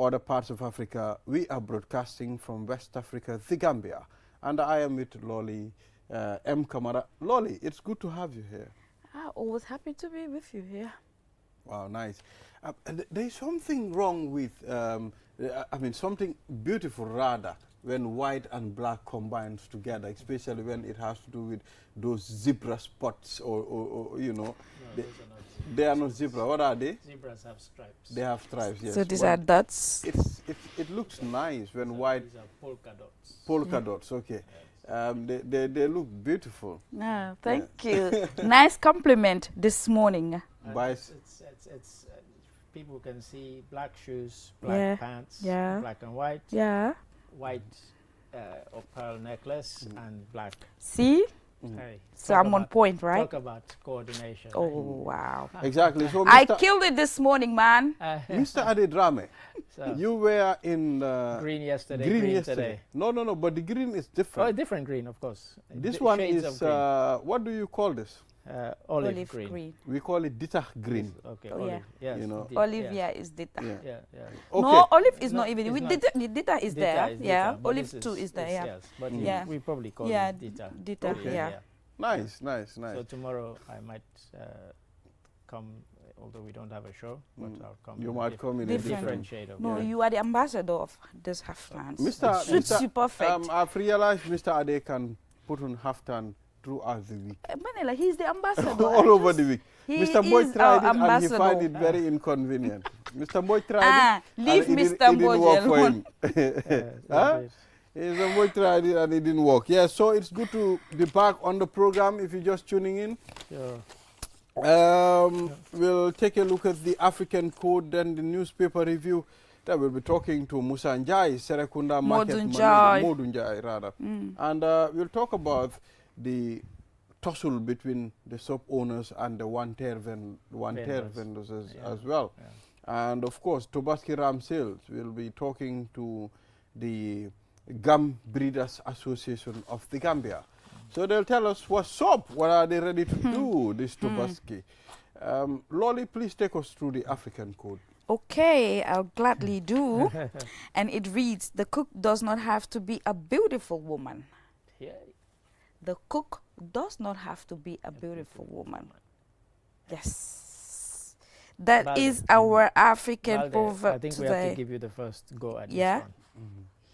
other parts of Africa. We are broadcasting from West Africa, the Gambia. And I am with Lolly M. Kamara. Lolly, it's good to have you here. Always happy to be with you here. Wow, nice. There's something wrong with, something beautiful rather, when white and black combines together, especially when it has to do with those zebra spots or you know. No, they are not zebra. What are they? Zebras have stripes. They have stripes, yes. So these are dots? It looks nice when white. These are polka dots. Polka dots, okay. Yes. They look beautiful. Thank you. Nice compliment this morning. It's people can see black shoes, black pants, black and white. Yeah. White or pearl necklace and black. See? Hey, so I'm on point, right? Talk about coordination. Oh, wow. Exactly. So I killed it this morning, man. Mr. Adedrame, you were in green yesterday, green today. No, but the green is different. Oh, different green, of course. This one is, what do you call this? Olive green. We call it Dita green. Okay, olive. Olive. Yes. You know. Olive, is Dita. Yeah. Okay. No, olive is not even. The Dita is there. Yeah. Olive too is there. Yeah. Yes, but we probably call it Dita. Dita. Okay. Yeah. Nice. So tomorrow I might come, although we don't have a show, but I'll come. You might come in a different shade of. No, you are the ambassador of this Haftan. Mr. You perfect. I've realized Mr. Ade can put on Haftan throughout the week. Manila, he's the ambassador. All over the week. Mr. Boy tried it and he found it very inconvenient. Mr. Boy tried it. Leave Mr. Boy alone. Mr. Boy tried it and it didn't work. Yeah, so it's good to be back on the program if you're just tuning in. Sure. We'll take a look at the African code and the newspaper review. That we'll be talking to Musa Njai, Serekunda Market Modou Njai, rather. And we'll talk about the tussle between the sub owners and the one-tier vendors as well. Yeah. And of course, Tobaski Ram Sales will be talking to the Gum Breeders Association of the Gambia. So they'll tell us what's up, what are they ready to do, this Tobaski. Lolly, please take us through the African code. Okay, I'll gladly do. And it reads, the cook does not have to be a beautiful woman. Yeah. The cook does not have to be a beautiful woman. Yes. That is our African proverb I think today. we have to give you the first go at this one.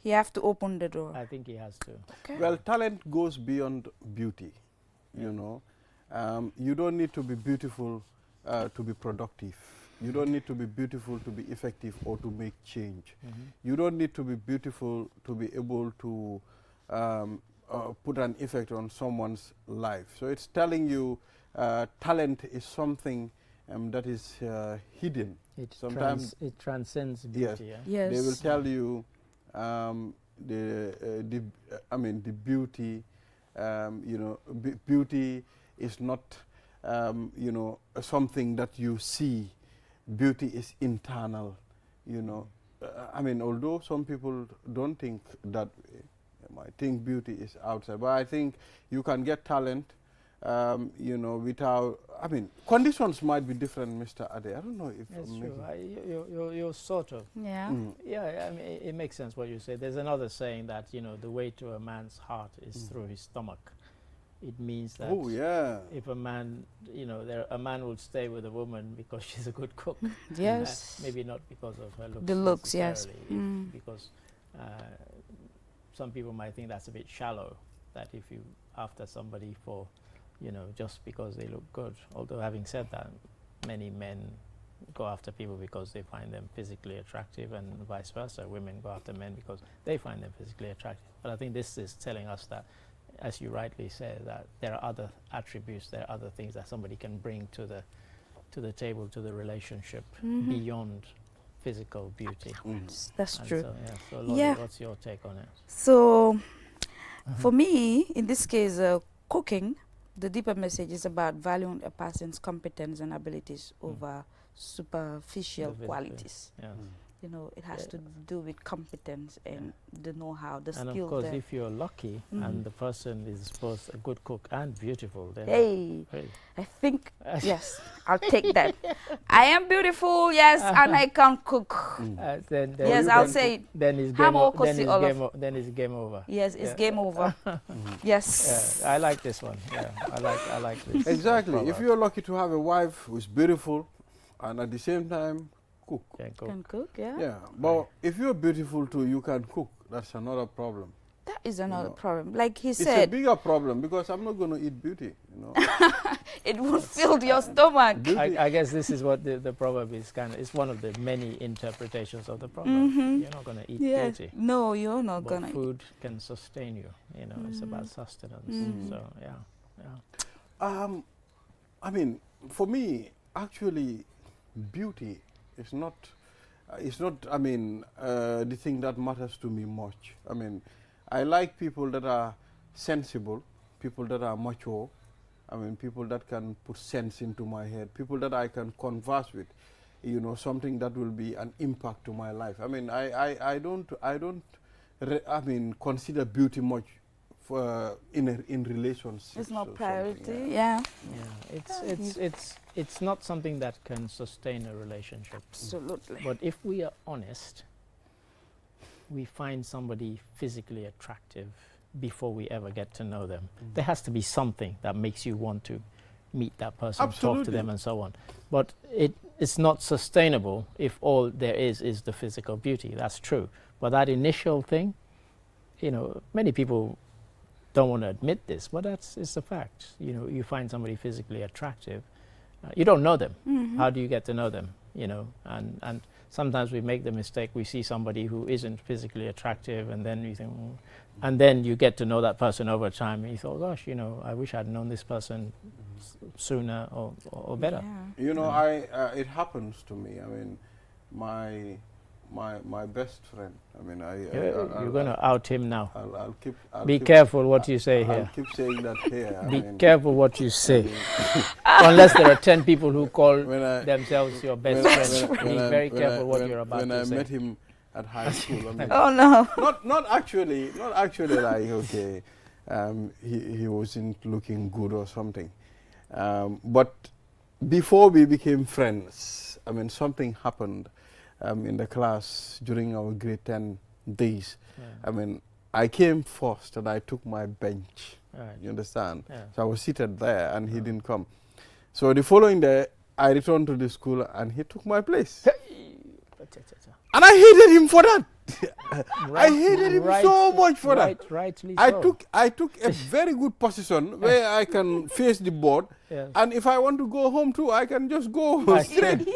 You have to open the door. I think he has to. Okay. Well, talent goes beyond beauty, you know. You don't need to be beautiful to be productive. You don't need to be beautiful to be effective or to make change. You don't need to be beautiful to be able to put an effect on someone's life. So it's telling you talent is something that is hidden. Sometimes it transcends beauty. Yes. They will tell you the beauty. Beauty is not something that you see. Beauty is internal. Although some people don't think that way. I think beauty is outside, but I think you can get talent, without. Conditions might be different, Mr. Ade. I don't know if that's true. You're sort of. Yeah. Yeah. It makes sense what you say. There's another saying that the way to a man's heart is through his stomach. It means that. Oh yeah. If a man, a man will stay with a woman because she's a good cook. Yes. Maybe not because of her looks. The looks, yes. Because. Some people might think that's a bit shallow, that if you after somebody for, just because they look good. Although having said that, many men go after people because they find them physically attractive and vice versa. Women go after men because they find them physically attractive. But I think this is telling us that, as you rightly say, that there are other attributes, there are other things that somebody can bring to the table, to the relationship, beyond physical beauty. That's true. So Lolly, what's your take on it? So, for me, in this case, cooking, the deeper message is about valuing a person's competence and abilities over superficial qualities. you know, it has to do with competence and the know-how, the skill. And of course, there. if you're lucky and the person is both a good cook and beautiful, then Hey, hey. I think, yes, I'll take that. I am beautiful, yes, and I can cook. Then Yes, I'll say it. Then it's Hamo game, kosi Olof. then it's game over. Yes, it's game over. Yes. Yeah, I like this one. Yeah, I like this. Exactly. If proverb. you're lucky to have a wife who's beautiful and at the same time cook. Can cook. Can cook, yeah. Yeah, but if you're beautiful too, you can cook. That's another problem. That is another know, problem. Like he It's a said, bigger problem because I'm not going to eat beauty, you know. it will fill your stomach. Beauty- I guess this is what the proverb is it's one of the many interpretations of the proverb. You're not going to eat Yes. beauty. No, you're not But gonna. food can sustain you. You know, it's about sustenance. So I mean, for me, actually, beauty is not, I mean, the thing that matters to me much. I mean, I like people that are sensible, people that are mature, I mean, people that can put sense into my head, people that I can converse with, you know, something that will be an impact to my life. I mean, I don't consider beauty much for in relationships. It's not or priority. something, Yeah. Yeah, it's not something that can sustain a relationship. Absolutely. But if we are honest, we find somebody physically attractive before we ever get to know them. There has to be something that makes you want to meet that person, talk to Absolutely. them and so on. But it's not sustainable if all there is the physical beauty. That's true. But that initial thing, you know, many people don't want to admit this, but it's a fact. You know, you find somebody physically attractive, you don't know them. How do you get to know them? You know, and sometimes we make the mistake. We see somebody who isn't physically attractive, and then you think, and then you get to know that person over time, and you thought, gosh, you know, I wish I'd known this person sooner or better. Yeah. You know, it happens to me. I mean, my best friend. I mean, You're going to out him now. I'll Be keep- careful what you say I'll here. keep saying that here. I Be mean, careful what you say. Unless there are 10 people who call When I- themselves your best when- friends. when Be I- very when careful I- what when- you're about when to I say. met him at high school. I mean, Oh no. not actually like okay, he wasn't looking good or something, but before we became friends, I mean, something happened in the class during our grade 10 days. Yeah. I mean, I came first and I took my bench. Right. You understand? Yeah. So I was seated there and he didn't come. So the following day, I returned to the school and he took my place. And I hated him for that. I hated him so much for that. Rightly I so. took a very good position where I can face the board, Yes. and if I want to go home too, I can just go Right. straight,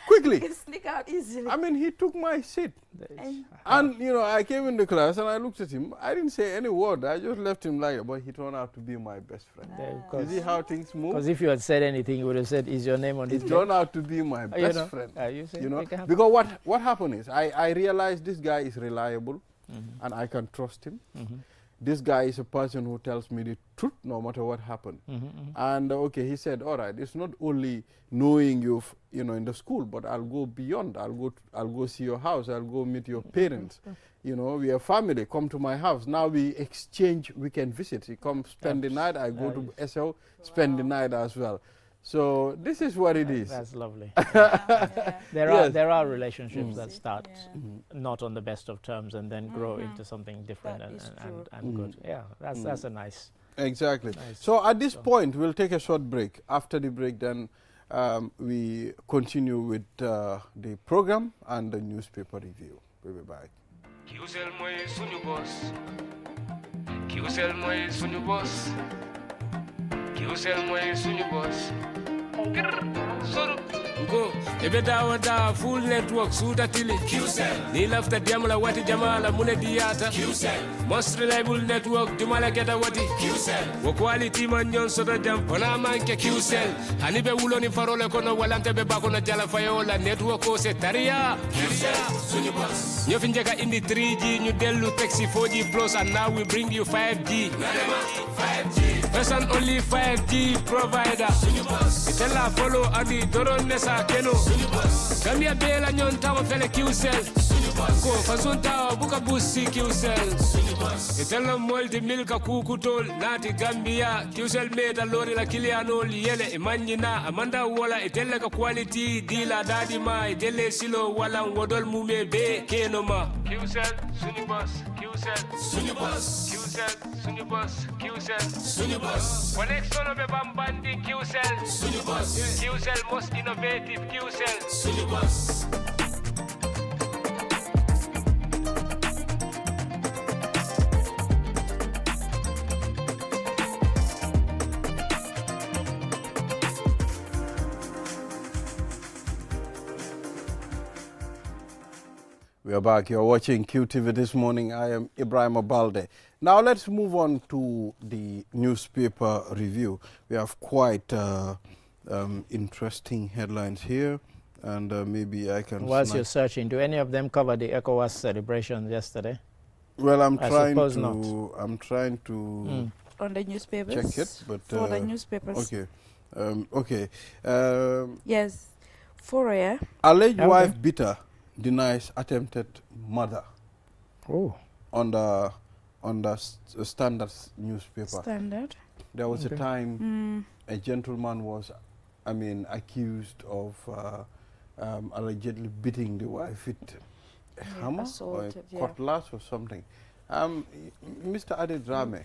quickly. Can sneak out easily. I mean, he took my seat. And And, you know, I came in the class and I looked at him. I didn't say any word. I just left him like that. But he turned out to be my best friend. You see how things move? Because if you had said anything, you would have said, is your name on this It list? turned out to be my best friend. You see, You know, it can happen. because what happened is I realized this guy is reliable and I can trust him. This guy is a person who tells me the truth no matter what happened. And okay, he said, all right, it's not only knowing you, you know, in the school, but I'll go beyond. I'll go see your house. I'll go meet your parents. You know, we are family. Come to my house. Now we exchange weekend visits. You come spend the night. I go to SL, spend the night as well. So this is what it is. That's lovely. yeah. There are relationships that start Yeah. not on the best of terms and then grow into something different That is true. and good. Yeah, that's a nice. Exactly. Nice. So at this point, we'll take a short break. After the break, then we continue with the program and the newspaper review. We'll be back. QCell mooy suñu boss. QCell mooy suñu boss. QCell mooy suñu boss. Go, ebe dawa da full network suda tili QCell. Ni lafta diamla wati jamala mune diata QCell. Most reliable network dumala geta wati QCell. Wo quality man nyon soda jam pona manke QCell. Hani be wulo ni farole kono walante be bako na jala fayola network ko se taria QCell suñu boss. Ñofi njeka indi 3G ñu delu taxi 4G plus and now we bring you 5G. 5G. First and only 5G provider. Itella follow adi doron nesa keno. Gambia bela nyon tawo fele QCell. Ko fasunta buka busi QCell. Itella molti milka kukutol nati Gambia QCell meta lori la kilianol yele imanyina amanda wala itella ka quality dila dadi ma itelle silo wala wodol mume be kenoma. QCell Sunibus QCell Sunibus QCell Sunibus QCell Sunibus. Connect solo be bambandi QCell Sunibus. QCell most innovative QCell Sunibus. We are back. You're watching QTV this morning. I am Ibrahim Abalde. Now let's move on to the newspaper review. We have quite interesting headlines here, and maybe I can. Whilst you're searching, do any of them cover the ECOWAS celebration yesterday? Well, I'm I trying suppose to. not. I'm trying to On the newspapers. check it, but For the newspapers. okay, okay. Yes. Fourier. Alleged Okay. wife beater denies attempted murder Oh. on the Standard newspaper. Standard. There was a Okay. time a gentleman was, accused of allegedly beating the wife with a hammer or a assaulted, yeah. cutlass or something. Mr. Adedrame,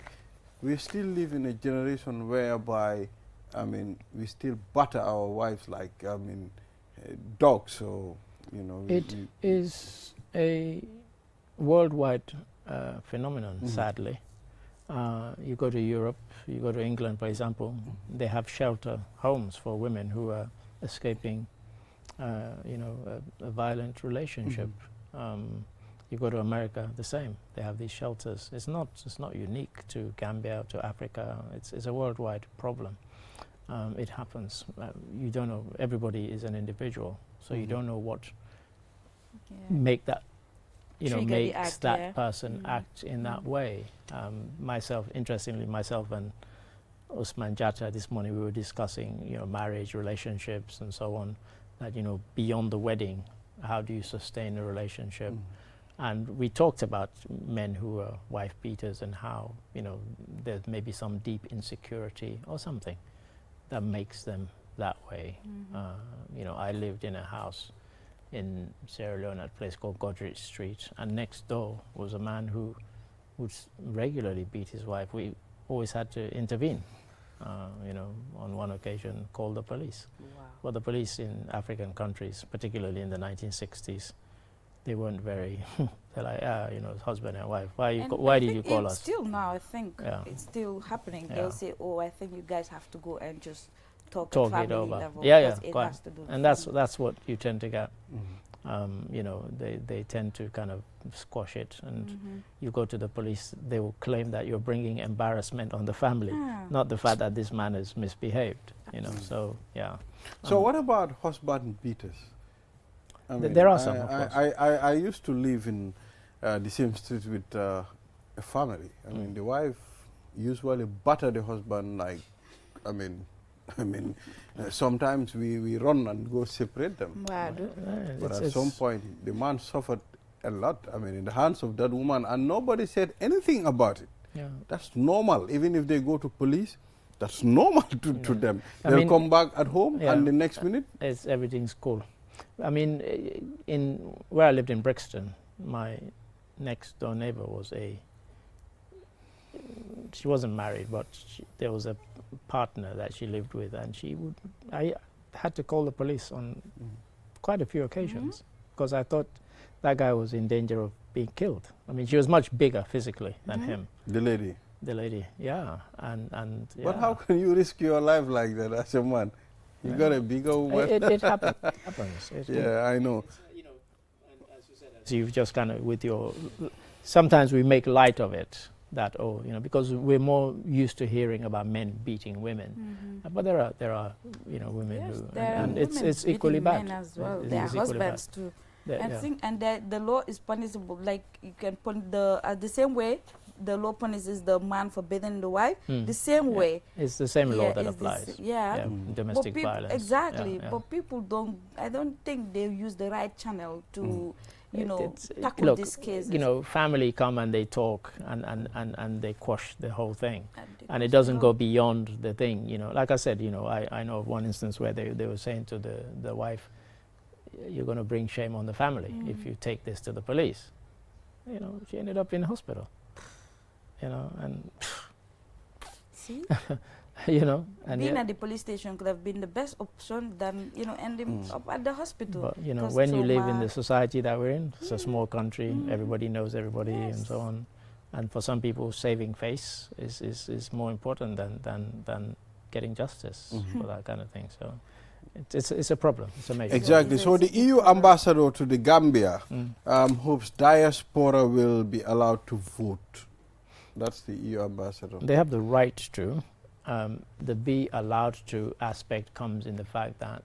we still live in a generation whereby, we still batter our wives like, dogs. So, It is a worldwide phenomenon, sadly. You go to Europe, you go to England, for example, they have shelter homes for women who are escaping, a violent relationship. You go to America, the same. They have these shelters. It's not unique to Gambia, to Africa. It's a worldwide problem. It happens. You don't know. Everybody is an individual, so you don't know what make that, Trigger the makes act, that yeah. person act in that way. Interestingly, myself and Usman Jatta this morning, we were discussing, marriage, relationships, and so on. That beyond the wedding, how do you sustain a relationship? And we talked about men who are wife beaters and how there's maybe some deep insecurity or something that makes them that way. I lived in a house in Sierra Leone at a place called Godrich Street, and next door was a man who would regularly beat his wife. We always had to intervene, on one occasion call the police. Wow. Well, the police in African countries, particularly in the 1960s, they weren't very, they're like, husband and wife, why did you call us? Still now, I think Yeah. it's still happening. Yeah. They'll say, oh, I think you guys have to go and just talk Talk at it family over. level. Yeah, because it quite. has to do with And family. that's what you tend to get. They tend to kind of squash it, and you go to the police, they will claim that you're bringing embarrassment on the family, not the fact that this man has misbehaved. So yeah. So what about husband beaters? There are some, of course. I used to live in the same street with a family. The wife usually batter the husband like, sometimes we run and go separate them. Wow. But at some point, the man suffered a lot. In the hands of that woman, and nobody said anything about it. Yeah. That's normal. Even if they go to police, that's normal to them. I They'll mean, come back at home, yeah. and the next minute, Everything's cool. In where I lived in Brixton, my next door neighbor was she wasn't married, but there was a partner that she lived with, and I had to call the police on quite a few occasions because I thought that guy was in danger of being killed. She was much bigger physically than him. the lady. The lady, yeah, and yeah. But how can you risk your life like that as a man? You got a bigger woman. It happens. Yeah, I know. So you've just kind of sometimes we make light of it, that because we're more used to hearing about men beating women, but there are women Yes, who, there are and women it's equally beating bad men as well. It Their is equally bad. husbands too. Yeah. The law is punishable. Like you can put at the same way the law punishes the man for beating the wife, the same way. It's the same law Yeah, that it's the applies. yeah. Domestic people, violence. exactly. Yeah, yeah. But people don't. I don't think they use the right channel to, you know, It's- tackle look, these cases. You know, family come and they talk and they quash the whole thing. And it quash doesn't the go law. beyond the thing, you know. Like I said, you know, I know of one instance where they were saying to the wife, you're going to bring shame on the family if you take this to the police. You know, she ended up in hospital. You know, and See, you know, and being yet- at the police station could have been the best option than, you know, ending up at the hospital. But you know, 'Cause when you live in trauma- the society that we're in, it's a small country, everybody knows everybody and so Yes. on. And for some people, saving face is more important than getting justice for that kind of thing. So it's a problem. It's a major Exactly. So the EU ambassador to the Gambia hopes diaspora will be allowed to vote. That's the EU ambassador. problem. They have the right to. The be allowed to aspect comes in the fact that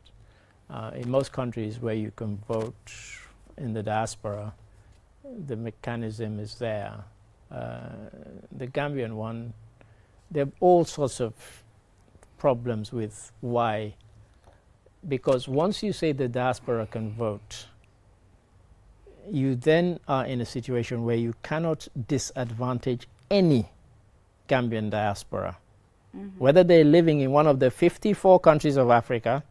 in most countries where you can vote in the diaspora, the mechanism is there. The Gambian one, there are all sorts of problems with why. Because once you say the diaspora can vote, you then are in a situation where you cannot disadvantage any Gambian diaspora. Whether they're living in one of the 54 countries of Africa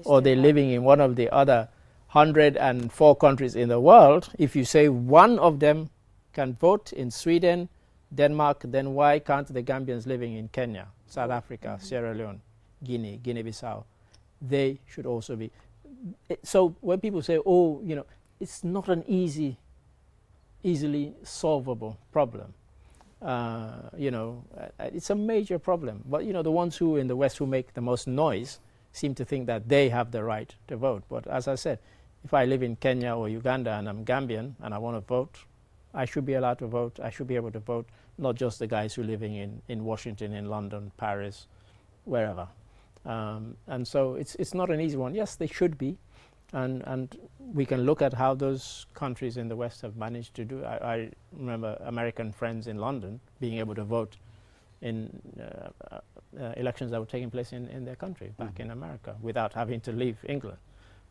or they're living in one of the other 104 countries in the world, if you say one of them can vote in Sweden, Denmark, then why can't the Gambians living in Kenya, South Africa, Sierra Leone, Guinea, Guinea-Bissau? They should also be. So when people say, oh, you know, it's not an easily solvable problem. You know, it's a major problem. But, you know, the ones who in the West who make the most noise seem to think that they have the right to vote. But as I said, if I live in Kenya or Uganda and I'm Gambian and I want to vote, I should be allowed to vote. I should be able to vote, not just the guys who are living in Washington, in London, Paris, wherever. And so it's not an easy one. Yes, they should be. And we can look at how those countries in the West have managed to do. I remember American friends in London being able to vote in elections that were taking place in their country, back in America, without having to leave England.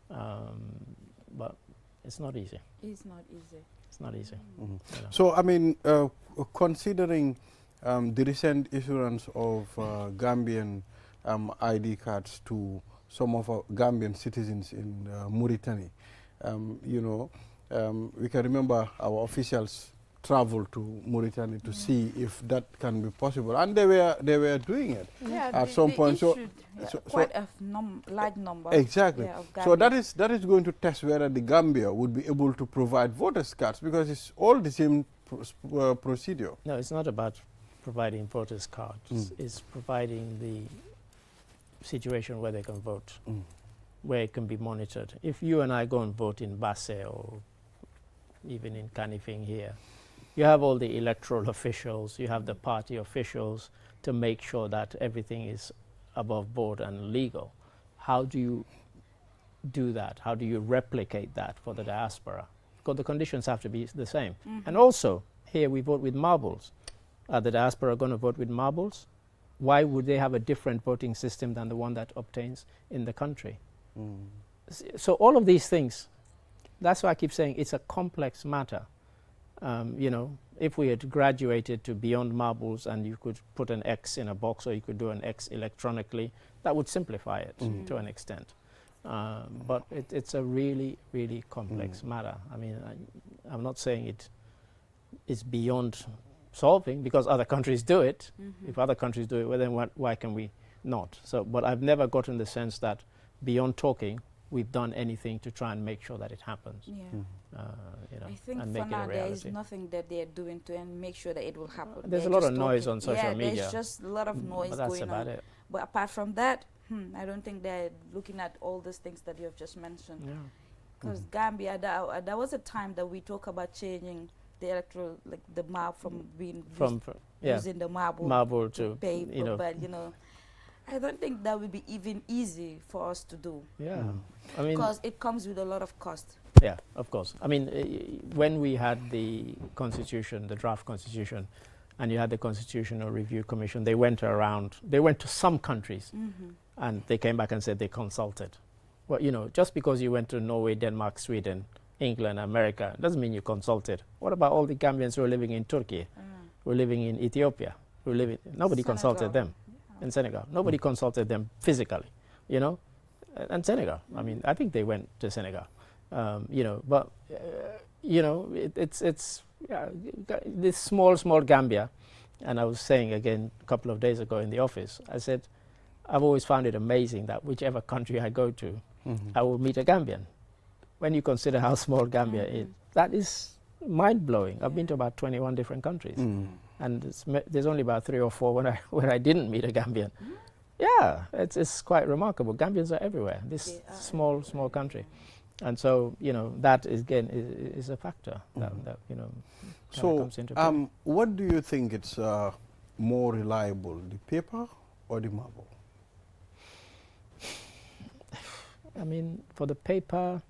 But it's not easy. It's not easy. It's not easy. You know. So, I mean, considering the recent issuance of Gambian ID cards to some of our Gambian citizens in Mauritania, you know, we can remember our officials traveled to Mauritania to see if that can be possible, and they were doing it at some point. So quite a large number. Exactly. Of So Gambians. that is going to test whether the Gambia would be able to provide voters cards, because it's all the same procedure. No, it's not about providing voters' cards. It's providing the situation where they can vote, where it can be monitored. If you and I go and vote in Basse or even in Kanifing here, you have all the electoral officials, you have the party officials to make sure that everything is above board and legal. How do you do that? How do you replicate that for the diaspora? Because the conditions have to be the same. And also, here we vote with marbles. Are the diaspora going to vote with marbles? Why would they have a different voting system than the one that obtains in the country? So all of these things, that's why I keep saying it's a complex matter. You know, if we had graduated to beyond marbles and you could put an X in a box or you could do an X electronically, that would simplify it to an extent. But it's a really, really complex matter. I mean, I'm not saying it's beyond solving, because other countries do it. If other countries do it, well, then why can we not? So, but I've never gotten the sense that beyond talking, we've done anything to try and make sure that it happens. Yeah. You know, I think and for make it now a there is reality. nothing that they are doing to make sure that it will happen. There's They're a lot just of noise talking. on social media. There's just a lot of noise but that's going about on. it. But apart from that, I don't think they're looking at all these things that you have just mentioned. Yeah. Because Gambia, there was a time that we talk about changing the electoral, like the map from being using the marble to paper, you know. but you know, I don't think that would be even easy for us to do. Yeah. I mean, Because it comes with a lot of cost. Yeah, of course. I mean, when we had the constitution, the draft constitution, and you had the Constitutional Review Commission, they went to some countries, and they came back and said they consulted. Well, you know, just because you went to Norway, Denmark, Sweden, England, America, doesn't mean you consulted. What about all the Gambians who are living in Turkey, who are living in Ethiopia, nobody consulted them. In Senegal, nobody consulted them physically, you know, and Senegal. I mean, I think they went to Senegal, you know, but you know, it's this small Gambia, and I was saying again a couple of days ago in the office, I said, I've always found it amazing that whichever country I go to, I will meet a Gambian. When you consider how small Gambia is, that is mind-blowing. I've been to about 21 different countries, and there's only about 3 or 4 where I didn't meet a Gambian. Yeah, it's quite remarkable. Gambians are everywhere. This small country, and so you know that is again is a factor that you know comes into play. What do you think it's more reliable, the paper or the marble? I mean, for the paper,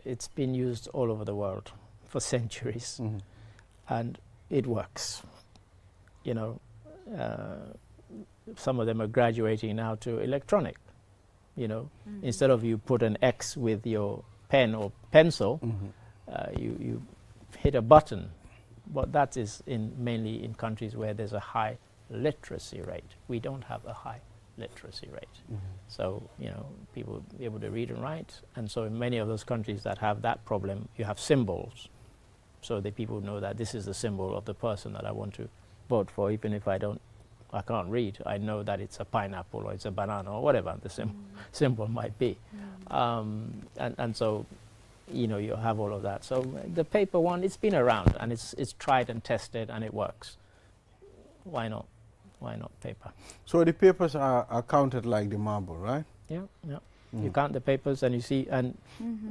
it's been used all over the world for centuries, and it works. You know, some of them are graduating now to electronic. You know, instead of you put an X with your pen or pencil, you hit a button. But that is mainly in countries where there's a high literacy rate. We don't have a high literacy rate. So, you know, people be able to read and write. And so in many of those countries that have that problem, you have symbols. So the people know that this is the symbol of the person that I want to vote for, even if I can't read. I know that it's a pineapple or it's a banana or whatever the symbol might be. And so, you know, you have all of that. So the paper one, it's been around and it's tried and tested and it works. Why not? Why not paper? So the papers are counted like the marble, right? Yeah, yeah. You count the papers and you see, and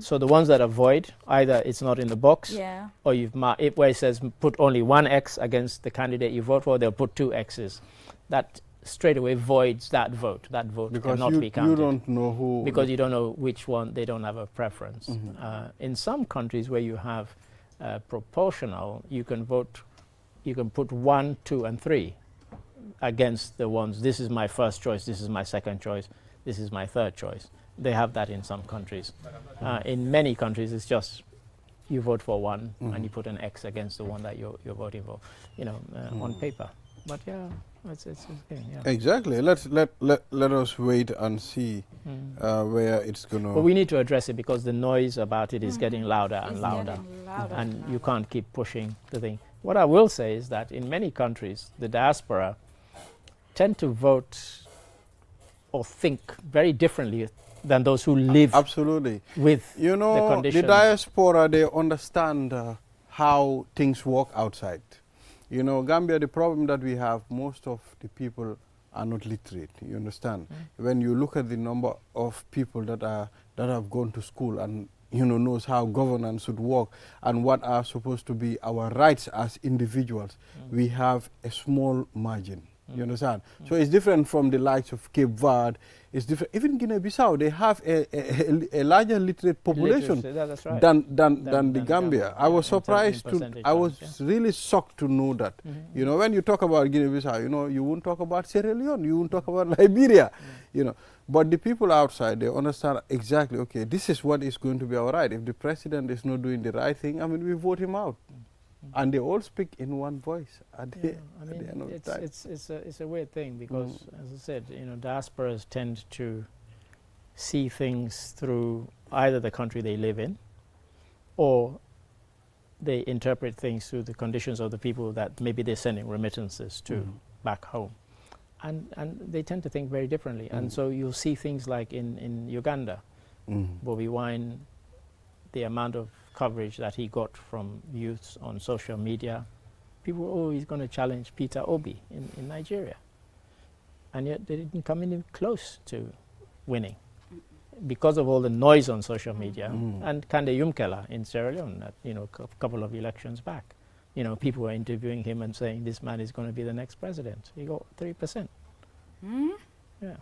so the ones that are void, either it's not in the box, or you've marked it where it says put only 1 X against the candidate you vote for, they'll put 2 X's. That straight away voids that vote. That vote because cannot be counted. You don't know who. Because you don't know which one, they don't have a preference. In some countries where you have proportional, you can vote, you can put 1, 2, and 3 against the ones, this is my first choice, this is my second choice, this is my third choice. They have that in some countries. In many countries, it's just you vote for one and you put an X against the one that you're voting for, you know, on paper. But yeah, it's okay. Yeah. Exactly. Let us wait and see where it's gonna. But we need to address it because the noise about it is getting louder and louder, and you can't keep pushing the thing. What I will say is that in many countries, the diaspora tend to vote or think very differently than those who live absolutely with you know the conditions. The diaspora, they understand how things work outside. You know, Gambia, the problem that we have, most of the people are not literate. You understand? When you look at the number of people that have gone to school and knows how governance should work and what are supposed to be our rights as individuals, we have a small margin. You understand? So it's different from the likes of Cape Verde. It's different. Even Guinea-Bissau, they have a larger literate population than the Gambia. I was surprised I was really shocked to know that. You know, when you talk about Guinea-Bissau, you know, you won't talk about Sierra Leone, you won't talk about Liberia, you know. But the people outside, they understand exactly, okay, this is what is going to be our right. If the president is not doing the right thing, I mean, we vote him out. And they all speak in one voice at the end of the time. It's a weird thing because, as I said, you know, diasporas tend to see things through either the country they live in, or they interpret things through the conditions of the people that maybe they're sending remittances to back home, and they tend to think very differently. And so you'll see things like in Uganda, Bobi Wine, the amount of coverage that he got from youths on social media. People, he's going to challenge Peter Obi in Nigeria. And yet they didn't come in close to winning because of all the noise on social media. And Kande Yumkela in Sierra Leone, you know, a couple of elections back, you know, people were interviewing him and saying this man is going to be the next president. He got 3%. Yeah.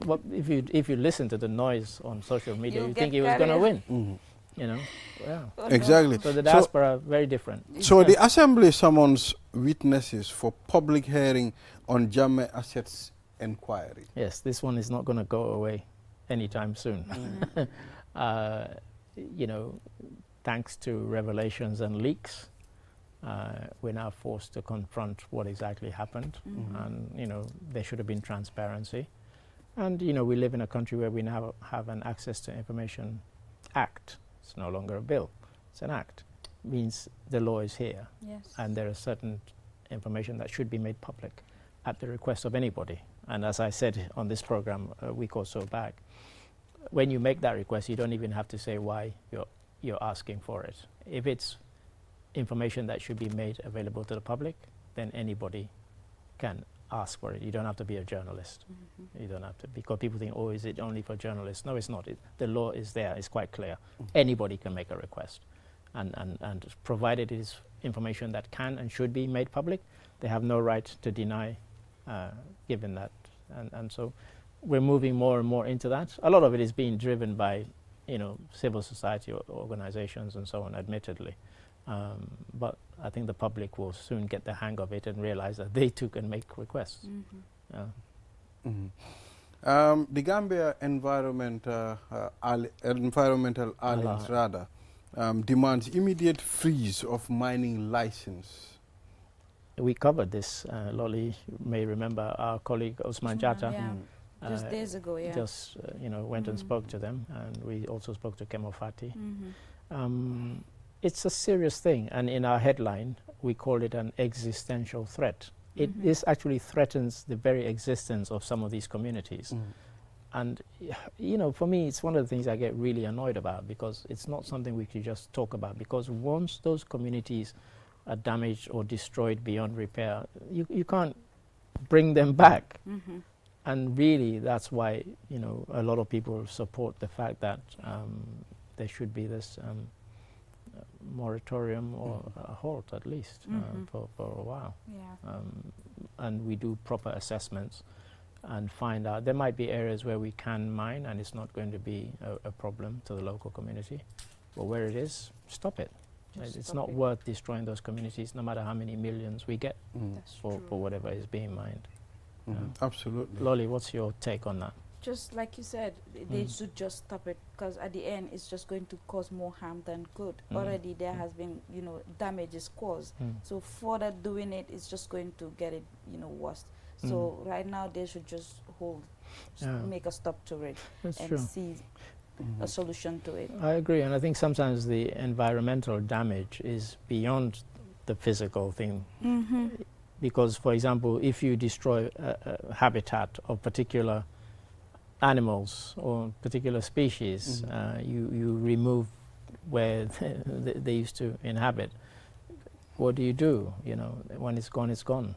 But if you listen to the noise on social media, you think he was going to win. You know, yeah. Exactly. So the diaspora very different. So the assembly summons witnesses for public hearing on Jammeh assets inquiry. Yes, this one is not going to go away anytime soon. You know, thanks to revelations and leaks, we're now forced to confront what exactly happened. And, you know, there should have been transparency. And, you know, we live in a country where we now have an Access to Information Act. It's no longer a bill, it's an act. Means the law is here. Yes. And there is certain information that should be made public at the request of anybody. And as I said on this program a week or so back, when you make that request, you don't even have to say why you're asking for it. If it's information that should be made available to the public, then anybody can ask for it. You don't have to be a journalist. You don't have to, because people think, oh, is it only for journalists? No, it's not. The law is there. It's quite clear. Anybody can make a request. And provided it is information that can and should be made public, they have no right to deny given that. And so we're moving more and more into that. A lot of it is being driven by, you know, civil society organizations and so on, admittedly. But I think the public will soon get the hang of it and realize that they too can make requests. The Gambia Environmental Alliance demands immediate freeze of mining license. We covered this. Lolly may remember our colleague Osman Jatta. Just days ago, Just you know, went and spoke to them, and we also spoke to Kemo Fati. It's a serious thing, and in our headline we call it an existential threat. This actually threatens the very existence of some of these communities. And you know, for me, it's one of the things I get really annoyed about, because it's not something we could just talk about, because once those communities are damaged or destroyed beyond repair, you can't bring them back. And really, that's why, you know, a lot of people support the fact that there should be this moratorium or a halt, at least, for a while. And we do proper assessments and find out there might be areas where we can mine and it's not going to be a problem to the local community. But where it is, stop it. It's not worth destroying those communities, no matter how many millions we get for whatever is being mined. Absolutely. Lolly, what's your take on that? Just like you said, they should just stop it, because at the end it's just going to cause more harm than good. Already there has been, you know, damage is caused. So further doing it is just going to get it, you know, worse. So right now they should just make a stop to it. That's and true. see a solution to it. I agree, and I think sometimes the environmental damage is beyond the physical thing. Because, for example, if you destroy a habitat of particular animals or particular species, you remove where they used to inhabit. What do? You know, when it's gone, it's gone.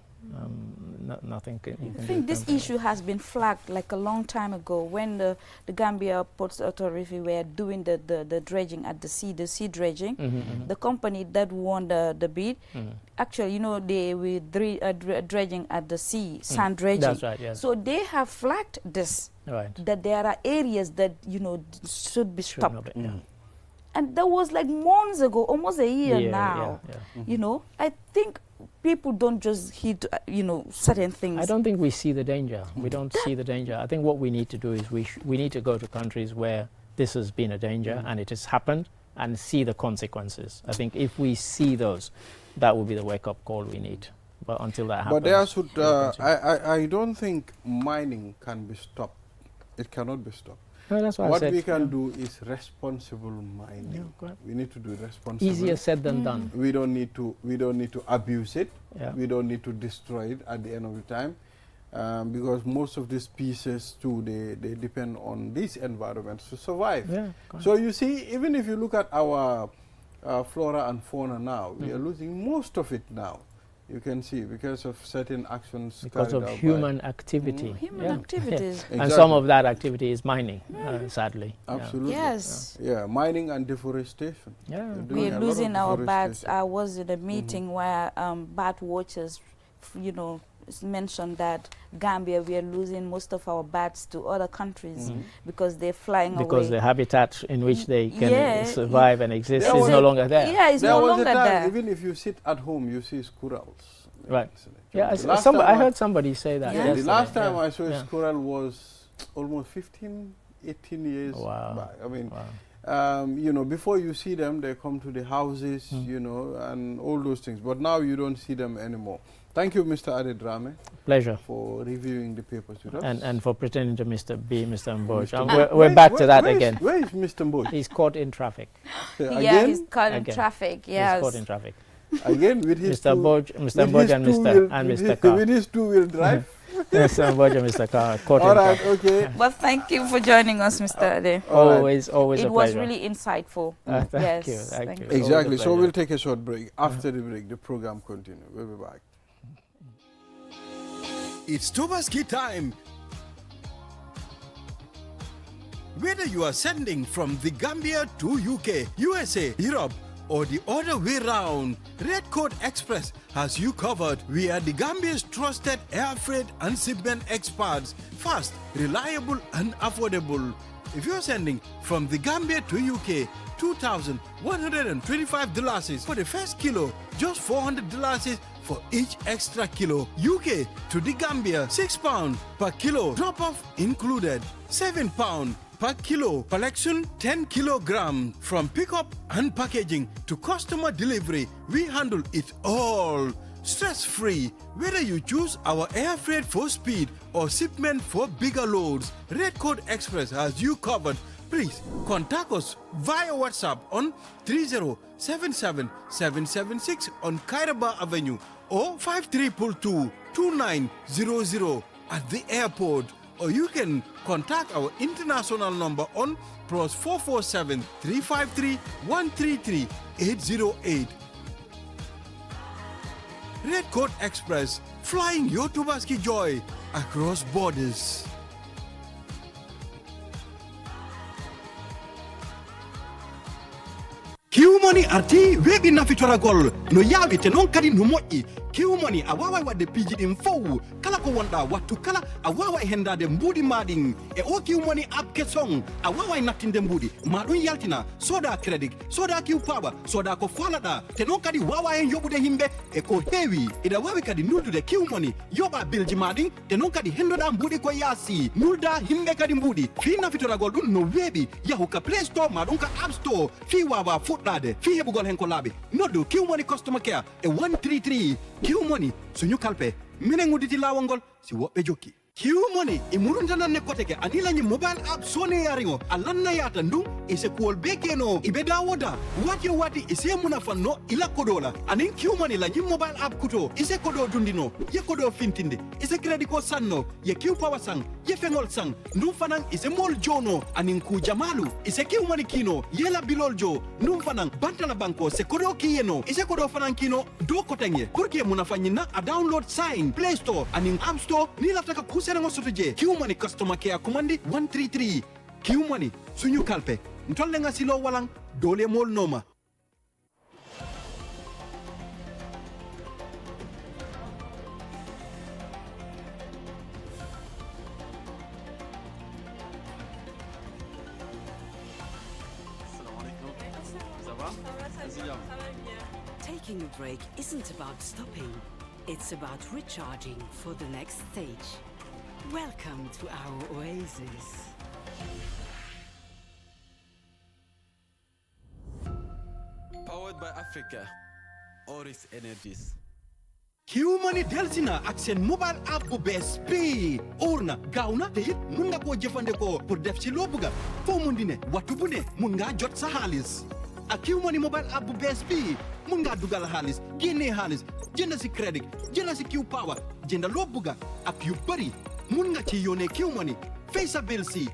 Nothing you can do. I think this issue has been flagged like a long time ago when the Gambia Ports Authority were doing the dredging at the sea dredging. The company that won the bid, actually, you know, they were dredging at the sea, sand dredging. That's right, yes. So they have flagged this, that there are areas that, you know, should be stopped. And that was like months ago, almost a year now. You know, I think people don't just hit, you know, certain things. I don't think we see the danger. We don't see the danger. I think what we need to do is we need to go to countries where this has been a danger and it has happened, and see the consequences. I think if we see those, that will be the wake-up call we need. But until that happens... But there should, I don't think mining can be stopped. It cannot be stopped. No, that's what I said, we can do is responsible mining. We need to do it responsibly. Easier said than done. We don't need to abuse it. We don't need to destroy it at the end of the time, because most of these species too, they depend on these environments to survive. So you see, even if you look at our flora and fauna now, we are losing most of it now. You can see, because of certain actions, because of human activity. Human activities. Exactly. And some of that activity is mining, sadly. Absolutely. Yes. Mining and deforestation. We are losing our bats. I was in a meeting where bat watchers, you know, mentioned that Gambia, we are losing most of our bats to other countries because they're flying away. Because the habitat in which they can survive and exist is no longer there. Yeah, it's no longer there. Even if you sit at home, you see squirrels. Right. Yeah, I heard somebody say that. Yeah, the last time I saw a squirrel was almost 15, 18 years back. I mean, you know, before you see them, they come to the houses, you know, and all those things. But now you don't see them anymore. Thank you, Mr. Adedrame. Pleasure. For reviewing the papers with us. And for pretending to Mr. Mboj. We're back to that again. Where is Mr. Mboj? He's caught in traffic. Yeah, he's caught in traffic, yes. He's caught in traffic. Again, with his Mr. Mboj and Mr. Carr. With his two-wheel drive. Mr. Mboj and Mr. Carr. All right, okay. Well, thank you for joining us, Mr. Ade. Always a pleasure. It was really insightful. Thank you. Exactly. So we'll take a short break. After the break, the program continues. We'll be back. It's Tobaski time. Whether you are sending from the Gambia to UK, USA, Europe, or the other way round, Red Coat Express has you covered. We are the Gambia's trusted air freight and shipment experts. Fast, reliable, and affordable. If you're sending from the Gambia to UK, $2,125 for the first kilo, just $400 for each extra kilo. UK to the Gambia, £6 per kilo, drop-off included, £7 per kilo, collection 10 kilograms. From pickup and packaging to customer delivery, we handle it all. Stress-free, whether you choose our air freight for speed or shipment for bigger loads, Red Coat Express has you covered. Please contact us via WhatsApp on 3077776 on Kairaba Avenue or 5322-2900 at the airport. Or you can contact our international number on +447 353 133 808. Red Coat Express, flying your Tobaski joy across borders. Q-Money arti webi na fitora gol no yawi te non kadi no moƴƴi Q-Money a wawa wadde piiji ɗin fow kala ko wonɗa wattu kala a wawa hendade mbuɗi maɗin e o Q-Money app kesong a wawa nattinde mbuɗi ma ɗum yaltina soda credit soda Q power soda ko falaɗa te non kadi wawa hen yoɓude himɓe e ko heewi ina wawi kadi nuldude Q-Money yoɓa bilji maɗin te non kadi hendoɗa mbuɗi ko yaasi nulda himɓe kadi mbuɗi fi nafitoragol ɗum no weeɓi yahu ka Play Store ma ɗum ka App Store fi wawa fuɗɗade fi heɓugol hen ko laaɓi noddu Q-Money customer care e 133 Q-Money suñu kalpe minen udditi lawol ngol si woɓɓe jokki Q-Money e muruntananne koteke anilañi mobile app sone yariŋo a lannayata ndun e se kuwol be keno ibe dawoda wati o wati e se munafanno ila kodola anin Q-Money la ñim mobile app kuto e se kodo dundino ye kodo fintinde e se credit ko sanno ye Q-Power sang ye feŋol sang ndun fanan e se mol jono anin ku jamalu e se Q-Money kino ye la bilol jo ndun fanan bantala banko se kodo kiyeno e se kodo fanan kino do kotenye pour que munafanñina a download sign Play Store anin App Store ni laftaka serengo soto je Q-Money customer care commandi 133 Q-Money suñu kalpe ntolle nga silo walang dole mol noma. Taking a break isn't about stopping, it's about recharging for the next stage. Welcome to our oasis. Powered by Africa, Oris Energies. Q-Money delsina ak sen mobile app bu bees bii urna gaaw te it mun nga koo jëfandikoo pour def ci loo bëgga foo mun di ne waxtu bu ne mun ngaa jot sa xaalis ak Q-Money mobile app bu bees bii mun ngaa dugal xaalis génnee xaalis jënd si crédit jënd si Q-Power jënd loo bëgga ak yu bëri mun nga ci yónnee Q-Money fay sa bill si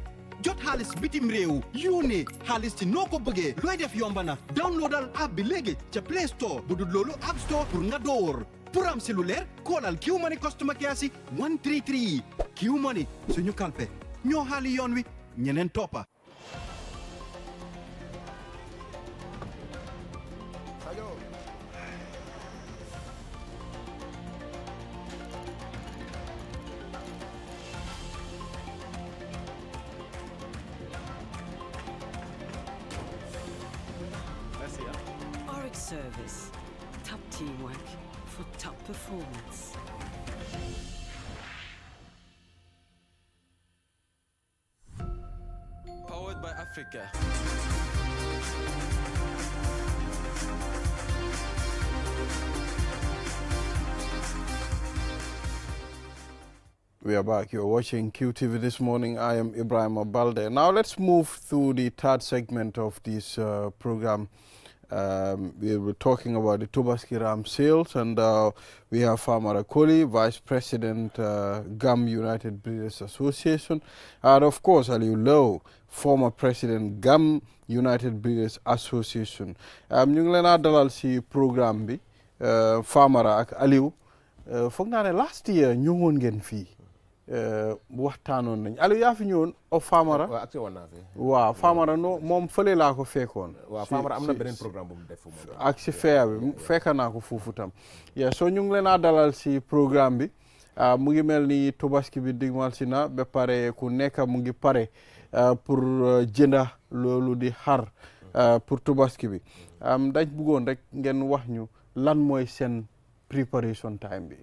jot xaalis bitim réew yónnee xaalis ci noo ko bëggee looy def yomba na downloadal app bi léegi ca Play Store bu dul loolu App Store pour nga door pour am si lu leer koolal Q-Money customer care si 133 Q-Money suñu kalpe ñoo xaali yoon wi ñeneen toppa. perfect service, top teamwork for top performance. Powered by Africa. We are back. You're watching QTV this morning. I am Ibrahim Abalde. Now let's move to the third segment of this program. We were talking about the Tobaski Ram sales, and we have Famara Koli, Vice President, GAM United Breeders Association, and of course Aliou Lowe, former President, GAM United Breeders Association. ñu ngi leen a dalal si programme bi Famara ak Aliou foog naa ne last year ñëwoon ngeen fii waxtaanoon nañ Aliou yaa fi ñëwoon o Famara waaw ak woon naa fi waaw Famara no moom fële laa ko fekkoon waaw Famara am na beneen programme bu mu def ak si feya bi fekk naa ko foofu tam soo ñu ngi leen a dalal si programme bi mu ngi mel ni Tobaski bi digmal si na ba pare ku nekk mu ngi pare pour jënda loolu di xar pour Tobaski bi dañ bëggoon rek ngeen wax ñu lan mooy seen preparation time bi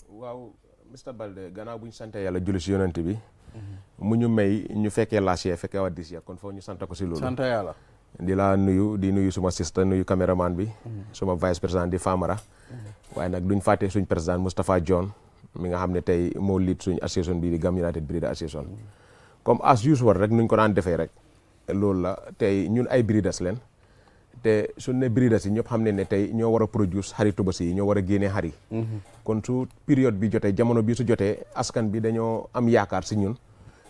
waaw Mr Balde gannaaw bu ñu sante yàlla julli si yonent bi mu ñu may ñu fekkee last year fekkee waa this year kon foofu ñu sant ko si loolu sant yàlla di la nuyu suma sister nuyu caméraman bi suma vice président di Famara waaye nag duñ fàtte suñ président Moustapha John mi nga xam ne tey moo lead suñ association bi di GAM United Breeders Association comme as usual rek nuñ ko daan defee rek loolu la tey ñun ay breeders leen te suñ ne breeders yi ñëpp xam ne tey ñoo war a produce xari Tobaski yi ñoo war a génnee xar yi kon su période bi jotee jamono bi su jotee askan bi dañoo am yaakaar si ñun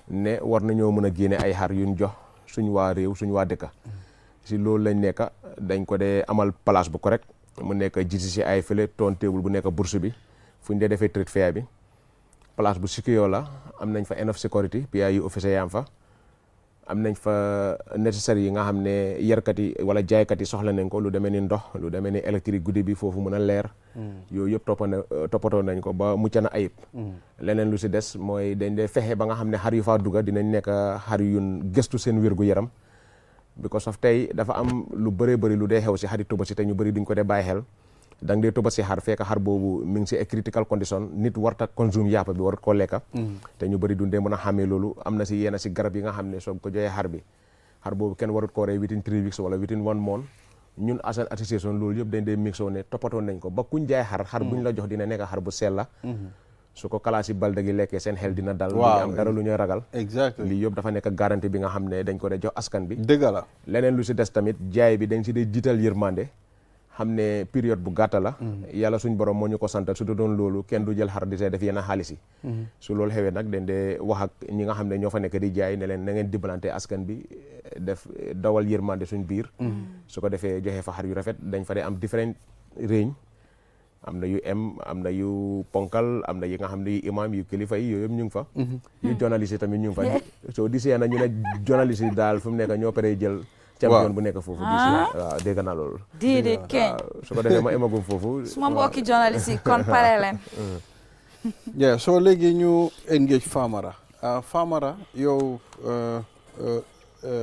ne war nañoo mën a génne ay xar yuñ jox suñ waa réew suñ waa dëkka si loolu lañ nekk dañ ko dee amal place bu correct mu nekk GCC ay fële toon table bu nekk bourse bi fu ñu dee defee trade fair bi place bu secure la am nañ fa enough security PIU officier yaam fa am nañ fa nécessaire yi nga xam ne yarkat yi wala jaaykat yi soxla nañ ko lu demee ni ndox lu demee ni électrique guddi bi foofu mën a leer yooyu yëpp toppatoo nañ ko ba mucc na ayib leneen lu si des mooy dañ dee fexe ba nga xam ne xar yu faa dugga dinañ nekk xar yun gëstu seen wér gu yaram because of tey dafa am lu bëree bëri lu dee xew si xari Tobaski te ñu bëri duñ ko dee bàyyi xel da nga dee Tobaski xar fekk xar boobu mi ngi si critical condition nit warta consume yàpp bi war koo lekka te ñu bëri dundee mën a xàmmee loolu am na si yenn si garab yi nga xam ne soo ko joxee xar bi xar boobu kenn warut koo rey within 3 weeks wala within 1 month ñun as an association loolu yëpp dañ dee mixoo ne toppatoo nañ ko ba kuñ jaay xar buñ la jox dina nekk xar bu sell la su ko kalaasi balde gi lekkee seen xel dina dal duñu am dara lu ñuy ragal lii yëpp dafa nekk garantie bi nga xam ne dañ ko dee jox askan bi dëgg la leneen lu si des tamit jaay bi dañ si dee jiital yërmande xam ne période bu gàtta la yàlla suñ borom moo ñu ko santal su doon loolu kenn du jël xar di see def yenn xaalis yi su loolu xewee nag dañ dee wax ak ñi nga xam ne ñoo fa nekk di jaay ne leen na ngeen dimbalante askan bi def dawal yërmande suñ biir su ko defee joxe fa xar yu rafet dañ fa dee am different range am na yu am na yu ponkal am na yi nga xam ne yu imam yu kilifa yi yooyu yëpp ñu ngi fa yu journaliste yi tamit ñu ngi fa soo di see na ñu ne journaliste yi daal fu mu nekk ñoo paree jël champion bu nekk foofu waaw dégg naa loolu déedéet kenn su ko defee ma emagum foofu suma mbokki journaliste yi kon pare leen soo léegi ñu engage Famara Famara yow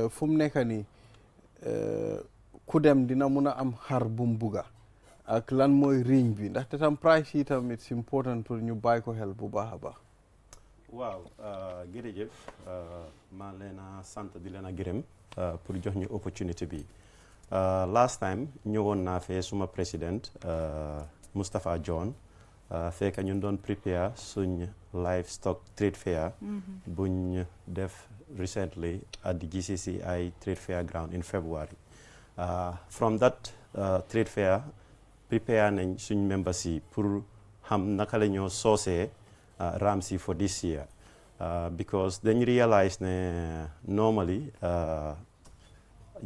fu mu nekk nii ku dem dina mun a am xar bu mu bugga ak lan mooy range bi ndaxte tam price yi tam it's important pour ñu bàyyi ko xel bu baax a baax waaw jërëjëf maa leen a sant di leen a gërëm pour jox ñu opportunité bi last time ñëwoon naa fee suma président Moustapha John fekk ñun doon prepare suñ livestock trade fair buñ def recently at the GCCI trade fair ground in February from that trade fair prepare nañ suñ members yi pour xam naka la ñoo soosee rams yi for this year because dañ realize ne normally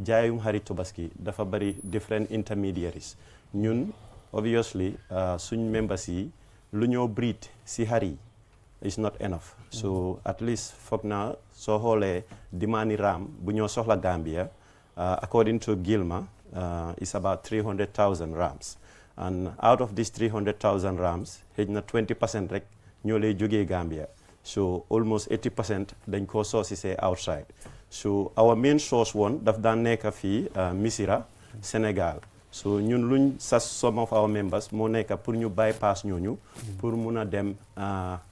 jaayum xari Tobaski dafa bari different intermediaries ñun obviously suñ members yi lu ñoo breed si xari is not enough so at least foog naa soo xoolee dimaani ram bu ñoo soxla Gambia according to Gilma is about 300,000 rams and out of these 300,000 rams xëj na 20% rek ñoo lay jógee Gambia so almost 80% dañ koo sourcé outside so our main source one daf daan nekk fii Missirah Sénégal so ñun luñ sas some of our members moo nekk pour ñu bypass ñooñu pour mun a dem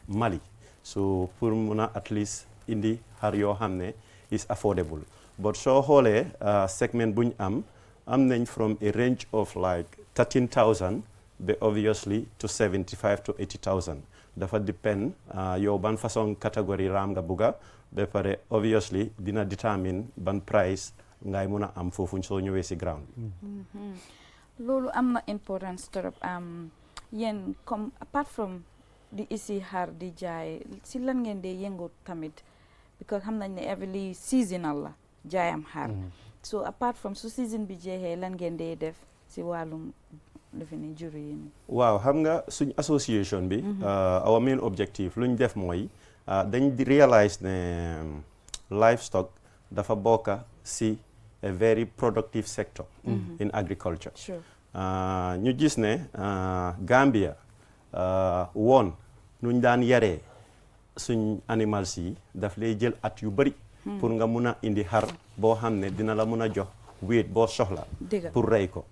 Mali so pour mun a at least indi xar yoo xam ne is affordable but soo xoolee segment buñ am nañ from a range of like 13,000 ba obviously to 75 to 80,000 dafa depend yow ban façon catégorie raam nga bugga ba pare obviously dina determine ban price ngay mun a am foofu soo ñëwee si ground loolu am na importance trop yéen comme apart from di isi xar di jaay si lan ngeen dee yëngu tamit because xam nañ ne every seasonal la jaayam xar so apart from su season bi jeexee lan ngeen dee def si wàllum defe ne juri yi waaw xam nga suñ association bi our main objective luñ def mooy dañ di realize ne livestock dafa bokk si a very productive sector in agriculture ñu gis ne Gambia woon nuñ daan yaree suñ animals yi daf lay jël at yu bari pour nga mun a indi xar boo xam ne dina la mun a jox weight boo soxla pour rey ko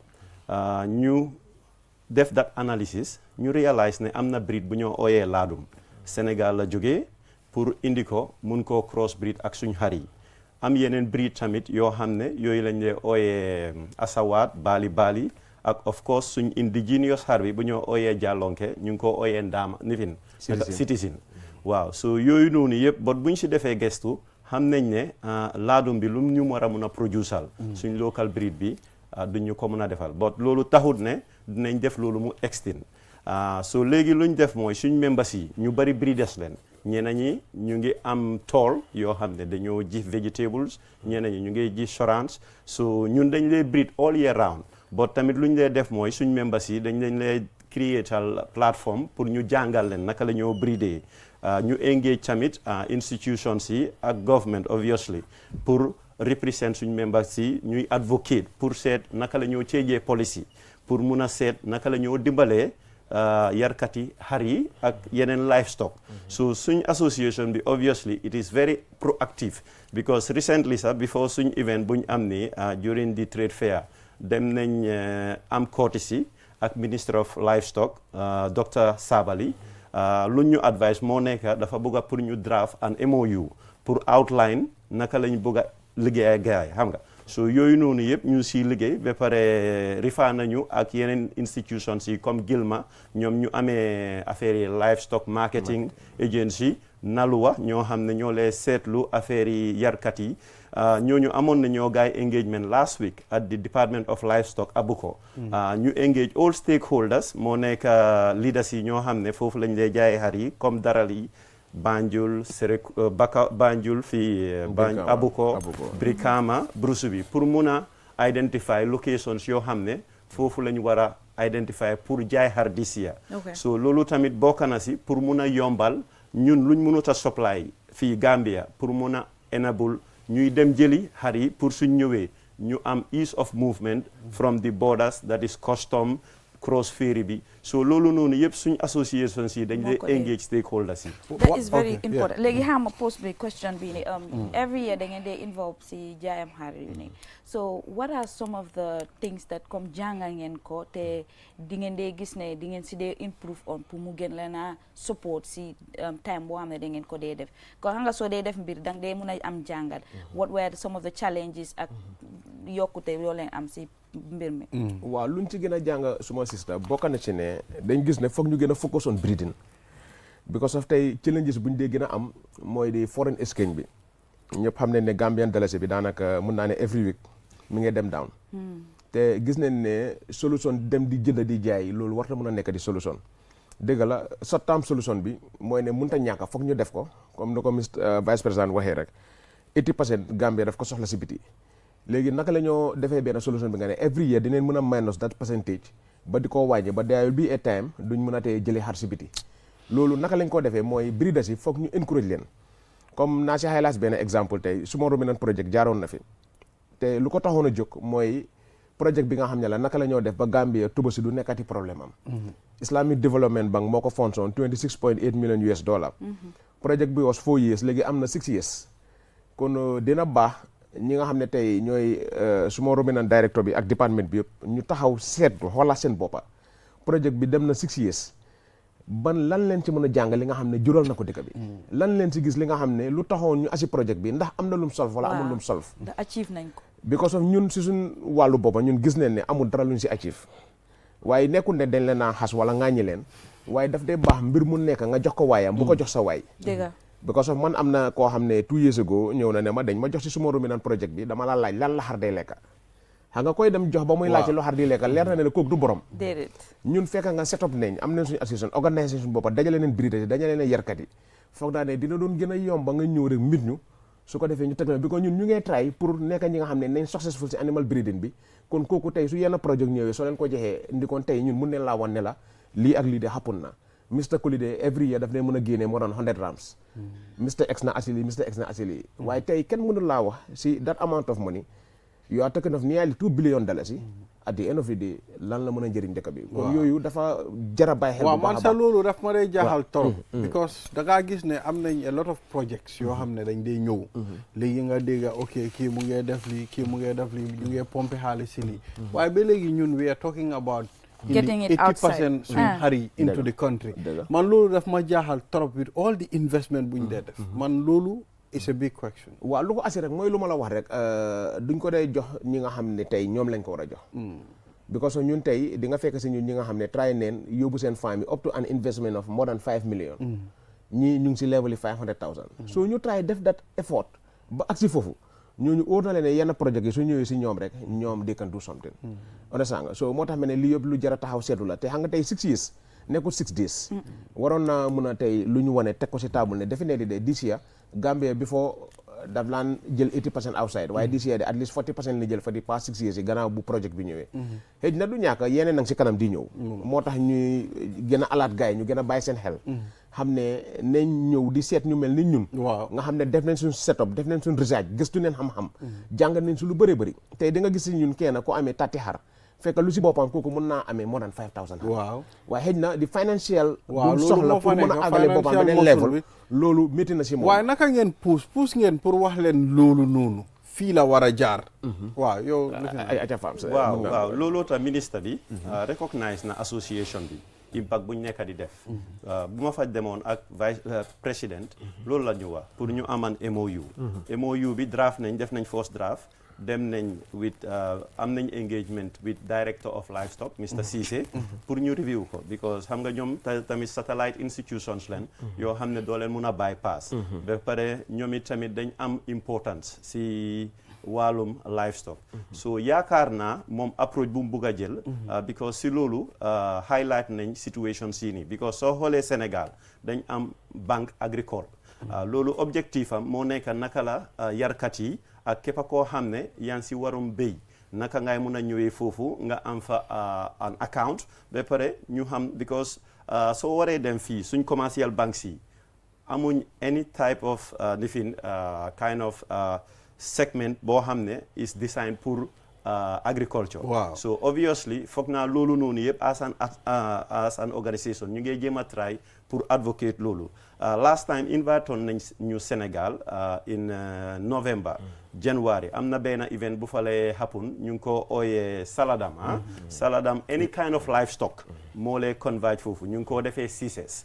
ñu def that analysis ñu realize ne am na breed bu ñoo ooyee laadum Sénégal la jógee pour indi ko mun koo cross breed ak suñ xar yi am yeneen breed tamit yoo xam ne yooyu lañ lay ooyee asawaat baali ak of course suñ indigenous xar bi bu ñoo ooyee jàllonke ñu ngi ko ooyee ndaama nifin citizen waaw so yooyu noonu yëpp bot buñ si defee gestu xam nañ ne laadum bi lu ñu war a mun a produisal suñ local breed bi duñ ñu ko mun a defal bot loolu taxut ne dinañ def loolu mu extend so léegi luñ def mooy suñ members yi ñu bari breeders leen ñeneen ñi ñu ngi am tool yoo xam ne dañoo ji vegetables ñeneen ñi ñu ngi ji sorans so ñun dañ lay breed all year round but tamit lu ñu lay def mooy suñ members yi dañ leen lay creatal plateforme pour ñu jàngal leen naka la ñoo breedee ñu engage tamit institutions yi ak government obviously pour represent suñ members yi ñuy advocate pour seet naka la ñoo ceejee policy pour mun a seet naka la ñoo dimbalee yarkat yi xar yi ak yeneen livestock so suñ association bi obviously it is very proactive because recently sax before suñ event buñ am ni during the trade fair dem nañ am courtesy ak Minister of Livestock Dr Sabally lu ñu advice moo nekk dafa bëgg pour ñu draft an MOU pour outline naka lañ bëgg a liggéey ak gaay xam nga so yooyu noonu yëpp ñu siy liggéey ba pare rifa nañu ak yeneen institutions yi comme Gilma ñoom ñu amee affaire yi livestock marketing agency Naluwa ñoo xam ne ñoo lee seetlu affaire yi yarkat yi ñooñu amoon na ñoo gaay engagement last week at the Department of Livestock Abuko ñu engage all stakeholders moo nekk leaders yi ñoo xam ne foofu lañ lay jaayee xar yi comme daral yi Banjul Banjul fii Abuko Brikama Brusubi pour mun a identify locations yoo xam ne foofu lañ war a identify pour jaay xar this year so loolu tamit bokk na si pour mun a yombal ñun luñ mënut a supply fii Gambia pour mun a enable ñuy dem jëli xar yi pour suñ ñëwee ñu am ease of movement from the borders that is custom cross ferry bi so loolu noonu yëpp suñ association si dañ lay engage stakeholders yi that is very important léegi xama post bi question bi ni every year da ngeen dee involve si jaayam xar yu ni so what are some of the things that comme jàngal ngeen ko te di ngeen dee gis ne di ngeen si dee improve on pour mu gën leen a support si time boo xam ne da ngeen ko dee def ko xam nga soo dee def mbir dang dee mun a am jàngat what were some of the challenges ak yokkute yoo leen am si mbir mi waaw luñ ci gën a jàng suma sista bokk na ci ne dañ gis ne foog ñu gën a focus on breeding because of tey challenges buñ dee gën a am mooy di foreign exchange bi ñëpp xam nañ ne Gambian dalasi bi daanaka mun naa ne every week mi ngi dem down te gis nañ ne solution dem di jënd di jaay loolu warta mën a nekk di solution dëgg la short term solution bi mooy ne mënut a ñàkk foog ñu def ko comme ni ko vice président waxee rek 80% Gambia daf ko soxla si biti léegi naka la ñoo defee benn solution bi nga ne every year dinañ mën a minus that percentage ba di ko wàññi ba there will be a time duñ mën a tee jëlee xar si biti loolu naka lañ ko defee mooy breeders yi foog ñu encourage leen comme naa si highlight benn exemple tey suma ruminant project jaaroon na fi te lu ko taxoon a jóg mooy project bi nga xam ne la naka la ñoo def ba Gambia Tubaski du nekkati problème am Islamic Development Bank moo ko fonsoon 26.8 million US dollar project bi was 4 years léegi am na 6 years kon dina baax ñi nga xam ne tey ñooy suma ruminant director bi ak département bi yëpp ñu taxaw seetlu xoolaat seen boppa projet bi dem na 6 years ban lan leen ci mën a jàng li nga xam ne jural na ko dëkk bi lan leen ci gis li nga xam ne lu taxoon ñu asi projet bi ndax am na lum solve wala amul lum solve da achieve nañ ko because of ñun si suñ wàllu boppa ñun gis nañ ne amul dara luñ si achieve waaye nekkul ne dañ leen a xas wala ŋàññi leen waaye daf dee baax mbir mu nekk nga jox ko waayam bu ko jox sa waay dëgg because of man am na koo xam ne 2 years ago ñëw na ne ma dañ ma jox si suma ruminant project bi dama la laaj lan la xar day lekka xam nga koy dem jox ba muy laaj ci lu xar di lekka leer na ne la kooku du borom déedéet ñun fekk nga set up nañ am nañ suñu association organisation boppa dajale leen brité dajale leen yarkat yi foog naa ne dina doon gën a yomb ba nga ñëw rek mit ñu su ko defee ñu teg la bi ko ñun ñu ngee try pour nekk ñi nga xam ne nañ successful si animal breeding bi kon kooku tey su yenn projet ñëwee soo leen ko joxee ndi kon tey ñun mun neen laa wan ne la lii ak lii de happen na Mr. Kolide every year daf leen mën a génnee moo doon 100 rams Mr. X na asili Mr. X na asili waaye tey kenn mënul laa wax si that amount of money you are talking of nearly $2 billion at the end of the day lan la mën a njëriñ dëkk bi kon yooyu dafa jara bàyyi xel bu baax a baax man sa loolu daf ma day jaaxal trop because da ngaa gis ne am nañ a lot of projects yoo xam ne dañ dee ñëw léegi nga dégga ok kii mu ngee def lii kii mu ngee def lii ñu ngee pompe xaalis si lii waaye ba léegi ñun we are talking about getting it outside 80% suñ xari into the country man loolu daf ma jaaxal trop with all the investment buñ dee def man loolu it's a big question waaw lu ko assi rek mooy lu ma la wax rek duñ ko day jox ñi nga xam ne tey ñoom lañ ko war a jox because ñun tey di nga fekk si ñun ñi nga xam ne try neen yóbbu seen famille up to an investment of more than 5 million ñii ñu ngi si level yi 500,000 so ñu try def that effort ba ak si foofu ñooñu óor na leen ne yenn projet yi su ñëwee si ñoom rek ñoom they can do something understand nga so moo tax ma ne lii yëpp lu jar a taxaw seetlu la te xam nga tey 6 years nekkul 6 days waroon naa mun a tey lu ñu wane teg ko si table ne definitely de this year Gambia before daf laan jël 80% outside waaye this year de at least 40% li jël fa di past 6 years yi gannaaw bu projet bi ñëwee xëy na du ñàkk yeneen nag si kanam di ñëw moo tax ñuy gën a alaat gars yi ñu gën a bàyyi seen xel xam ne nañ ñëw di seet ñu mel ni ñun nga xam ne def nañ suñ setup def nañ suñ research gëstu neen xam-xam jàng nañ su lu bëree bëri tey di nga gis si ñun kenn ko amee 30 xar fekk lu si boppam kooku mën naa amee more than 5,000 waaw waaye xëy na di financial bu soxla pour mën a àggale boppam beneen level loolu métti na si moom waaye naka ngeen puus ngeen pour wax leen loolu noonu fii la war a jaar waaw yow waaw looloo tax ministre bi recognize na association bi impact bu ñu nekk di def bu ma fa demoon ak vice président loolu la ñu wax pour ñu aman MOU bi draft nañ def nañ first draft dem nañ with am nañ engagement with director of livestock Mr. Cissé pour ñu review ko because xam nga ñoom tamit satellite institutions leen yoo xam ne doo leen mun a bypass ba pare ñoom it tamit dañ am importance si wàllum livestock so yaakaar naa moom approach bu mu bugg a jël because si loolu highlight nañ situation sii nii because soo xoolee Sénégal dañ am banque agricole loolu objectif am moo nekk naka la yarkat yi ak képp koo xam ne yaa ngi si warum béy naka ngay mun a ñëwee foofu nga am fa an account ba pare ñu xam because soo waree dem fii suñ commercial banks yi amuñ any type of lifin kind of segment boo xam ne is designed pour agriculture so obviously foog naa loolu noonu yëpp as an organisation ñu ngi jéem a try pour advocate loolu last time invite on nañ ñu Sénégal in November January am na benn event bu fa lay happen ñu ngi ko ooyee Saladam Saladam any kind of livestock moo lay converge foofu ñu ngi ko defee CICES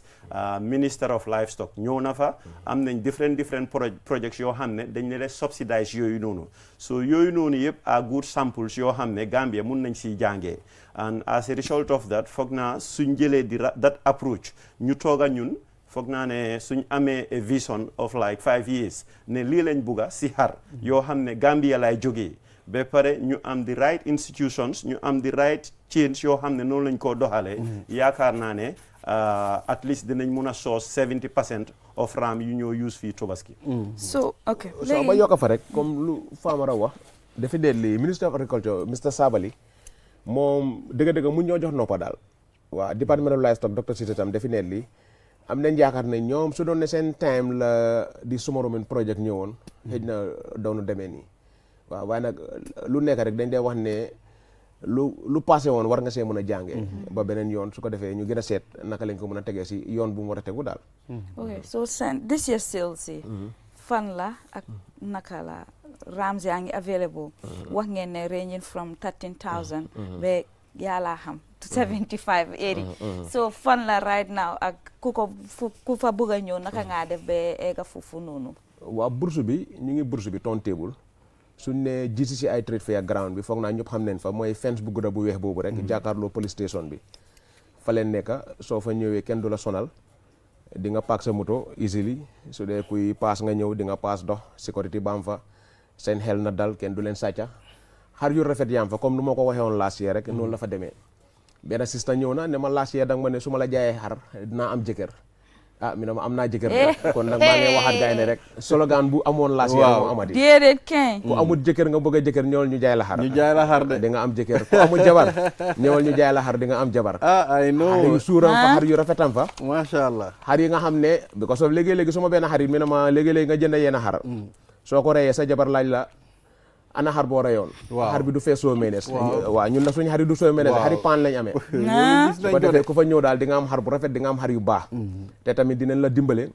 Minister of Livestock ñëw na fa am nañ different projects yoo xam ne dañ leen subsidize yooyu noonu so yooyu noonu yëpp à good samples yoo xam ne Gambia mun nañ si jàngee and as a result of that foog naa suñ jëlee di that approach ñu tooga ñun foog naa ne suñ amee a vision of like 5 years ne lii lañ bugga si xar yoo xam ne Gambia lay jógee ba pare ñu am the right institutions ñu am the right change yoo xam ne noonu lañ koo doxalee yaakaar naa ne at least dinañ mun a source 70% of ram yu ñoo use fii Tobaski so ma yokk fa rek comme lu Famara wax definitely Minister of Agriculture Mr. Sabally moom dëgg-dëgg mu ñoo jox noppa daal waaw Department of Livestock Dr. Cissé tam definitely am nañ yaakaar ne ñoom su doon ne seen time la di Summer Women project ñëwoon xëy na doonu demee nii waaw waaye nag lu nekk rek dañ dee wax ne lu passé woon war nga see mën a jàngee ba beneen yoon su ko defee ñu gën a seet naka lañ ko mën a tegee si yoon bu mu war a tegu daal ok so this year sales si fan la ak naka la rams yaa ngi available wax ngeen ne ranging from 13,000 ba yàlla xam to 75 80 so fan la right now ak ku fa bëgg a ñëw naka ngaa def ba egga foofu noonu. waaw bourse bi ñu ngi bourse bi turntable suñ ne GCCI Trade Fair ground bi foog naa ñëpp xam nañ fa mooy fence bu gudda bu weex boobu rek jàkkaarloo police station bi fa leen nekka soo fa ñëwee kenn du la sonal di nga paak sa moto easily su dee kuy paas nga ñëw di nga paas dox sécurité baam fa seen xel na dal kenn du leen sàcca xar yu rafet yaam fa comme nu ma ko waxee woon last year rek noonu la fa demee benn sista ñëw na ne ma last year danga ma ne su ma la jaayee xar dinaa am jëkkër mi ne ma am naa jëkkër kon nag maa ngi waxaat gaay ne rek slogan bu amoon last year moo amati déedéet kañ ku amul jëkkër nga bëgg a jëkkër ñëwal ñu jaay la xar ñu jaay la xar de di nga am jëkkër ku amul jabar ñëwal ñu jaay la xar di nga am jabar I know xar yu suuram fa xar yu rafetam fa masha Allah xar yi nga xam ne because of léegi-léegi su ma benn xarit mi ne ma léegi-léegi nga jënd yenn xar soo ko reyee sa jabar laaj la ana xar boo reyoon xar bi du fee soo menes waaw ñun nag suñu xar yi du soo menes xari paan lañ amee su ko defee ku fa ñëw daal di nga am xar bu rafet di nga am xar yu baax te tamit dinañ la dimbale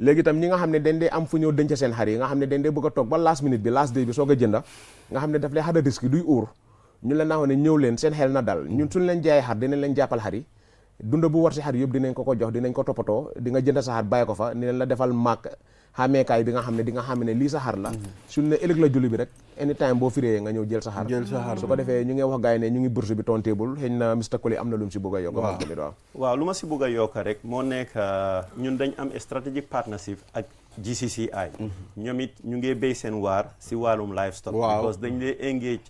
léegi tam ñi nga xam ne dañ dee am fu ñëw denc seen xar yi nga xam ne dañ dee bëgg a toog ba last minute bi last day bi soog a jënda nga xam ne daf lay xada risque duy uur ñu leen naa wax ne ñëw leen seen xel na dal ñun suñ leen jaayee xar dinañ leen jàppal xar yi dunda bu war si xar yëpp dinañ ko jox dinañ ko toppatoo di nga jënd sa xar bàyyi ko fa dinañ la defal màkk xàmmeekaay bi nga xam ne di nga xam ne lii sa xar la suñ ne ëllëg la julli bi rek anytime boo firee nga ñëw jël sa xar su ko defee ñu ngi wax gaay ne ñu ngi bourse bi turntable xëy na Mr Colley am na lu mu si bëgg a yokk waaw lu ma si bëgg a yokk rek moo nekk ñun dañ am strategic partnership ak GCCI ñoom it ñu ngi béy seen waar si wàllum livestock because dañ dee engage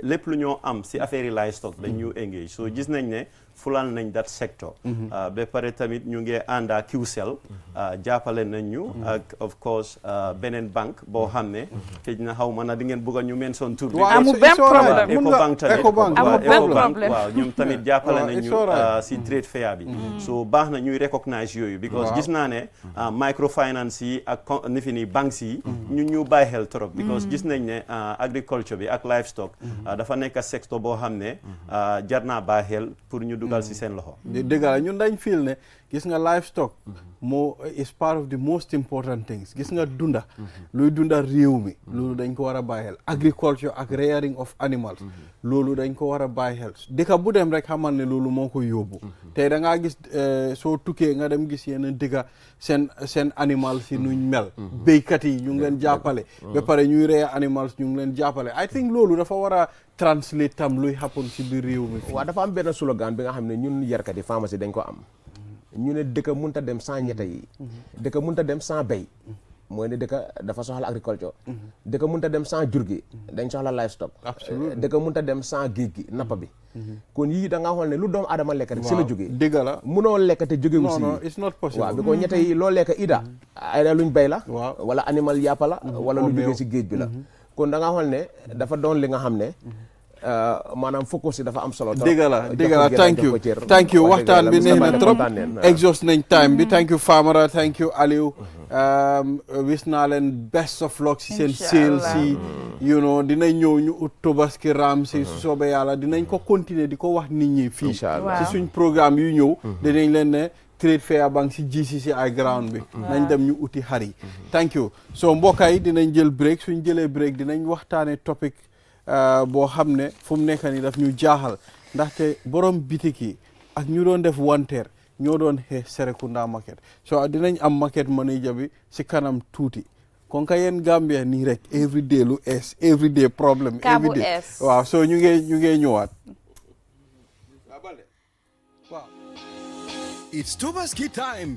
lépp lu ñoo am si affaire yi livestock dañ ñu engage so gis nañ ne fulal nañ that sector ba pare tamit ñu ngi ànd ak QCell jàppale nañ ñu ak of course beneen banque boo xam ne xëy na xaw ma na di ngeen bëgg a ñu mention tur bi amul benn problème Ecobank tamit Ecobank waaw ñoom tamit jàppale nañ ñu si trade fair bi so baax na ñuy recognize yooyu because gis naa ne microfinance yi ak ni fi ni banques yi ñu bàyyi xel trop because gis nañ ne agriculture bi ak livestock dafa nekk secteur boo xam ne jar naa bàyyi xel pour ñu dugal si seen loxo dëgg la ñun dañ feel ne gis nga livestock moo is part of the most important things gis nga dunda luy dunda réew mi loolu dañ ko war a bàyyi xel agriculture ak rearing of animals loolu dañ ko war a bàyyi xel dëkk bu dem rek xamal ne loolu moo ko yóbbu tey da ngaa gis soo tukkee nga dem gis yenn dëkk seen animal si nuñ mel béykat yi ñu ngi leen jàppale ba pare ñuy rear animals ñu ngi leen jàppale I think loolu dafa war a translate tam luy happen si biir réew mi waaw dafa am benn slogan bi nga xam ne ñun yarkat yi pharmacie dañ ko am ñu ne dëkk mënut a dem sans ñetta yi dëkk mënut a dem sans béy mooy ne dëkk dafa soxla agriculture dëkk mënut a dem sans jur gi dañ soxla livestock dëkk mënut a dem sans géej gi nappa bi kon yii da nga xool ne lu doomu adama lekk rek si la jógee dëgg la munoo lekk te jógewu si it's not possible waaw bi ko ñetta yi loo lekk ida ay luñ béy la wala animal yàppa la wala lu jógee si géej bi la kon da nga xool ne dafa doon li nga xam ne maanaam focus yi dafa am solo dëgg la thank you waxtaan bi neex na trop exhaust nañ time bi thank you Famara thank you Alieu wis naa leen best of luck si seen sale si you know dinañ ñëw ñu ut Tobaski ram si soobee yàlla dinañ ko continuer di ko wax nit ñi fii si suñ programme yu ñëw dinañ leen ne trade fair bank si GCCI ground bi nañ dem ñu uti xar yi thank you so mbokk yi dinañ jël break suñ jëlee break dinañ waxtaane topic boo xam ne fu mu nekk nii daf ñu jaaxal ndaxte borom bitik yi ak ñu doon def wanteer ñoo doon xeex Serekunda market so dinañ am market manager bi si kanam tuuti kon ka yéen Gambia nii rek everyday lu everyday problème everyday waaw so ñu ngee ñëwaat. It's Tobaski time.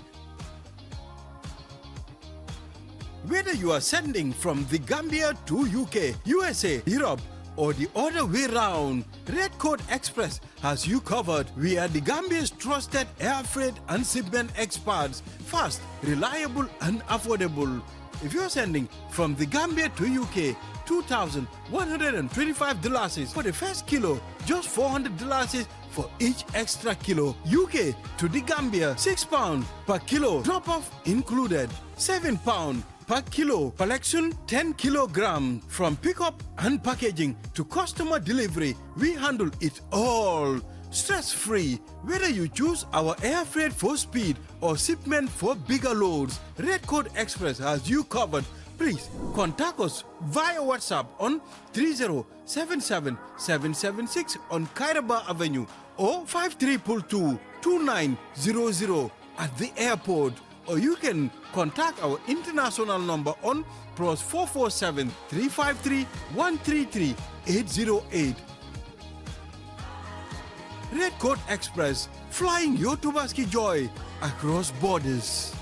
Whether you are sending from the Gambia to UK, USA, Europe, or the other way round, Red Coat Express has you covered. We are the Gambia's trusted air freight and shipment experts. Fast, reliable, and affordable. If you're sending from the Gambia to UK, $2,125 for the first kilo, just $400 for each extra kilo. UK to the Gambia, £6 per kilo, drop-off included, £7 per kilo. Collection 10 kilograms. From pickup and packaging to customer delivery, we handle it all. Stress-free. Whether you choose our air freight for speed or shipment for bigger loads, Red Coat Express has you covered please contact us via WhatsApp on 3077776 on Kairaba Avenue or 5322-2900 at the airport. Or you can contact our international number on +447 353 133 808. Red Coat Express, flying your Tobaski joy across borders.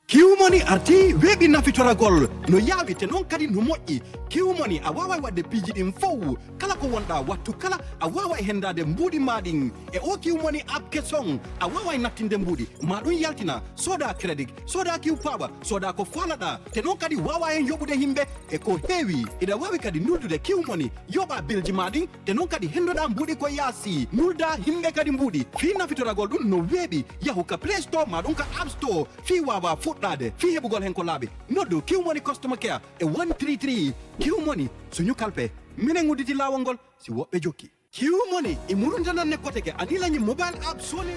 Kiumoni arti webi na fitoragol no yawi te non kadi no moƴƴi kiumoni a wawa wadde piiji ɗin fow kala ko wonɗa wattu kala a wawa hendade mbuuɗi maɗin e o kiumoni apke song a wawa nattinde mbuuɗi ma ɗum yaltina soda crédit soda kiw paɓa soda ko falaɗa te non kadi wawa hen yoɓude himɓe e ko heewi ina wawi kadi nuldude kiumoni yoɓa bilji maɗin te non kadi hendoɗa mbuuɗi ko yaasi nulda himɓe kadi mbuuɗi fi nafitoragol ɗum no weeɓi yahu ka play store ma ɗum ka app store fi wawa fuɗɗade fi heɓugol hen ko laaɓi noddu kiwmoni customer care e 133 kiwmoni suñu kalpe minen udditi lawol ngol si woɓɓe jokki kiwmoni e muruntananne koteke anilañi mobile app soni.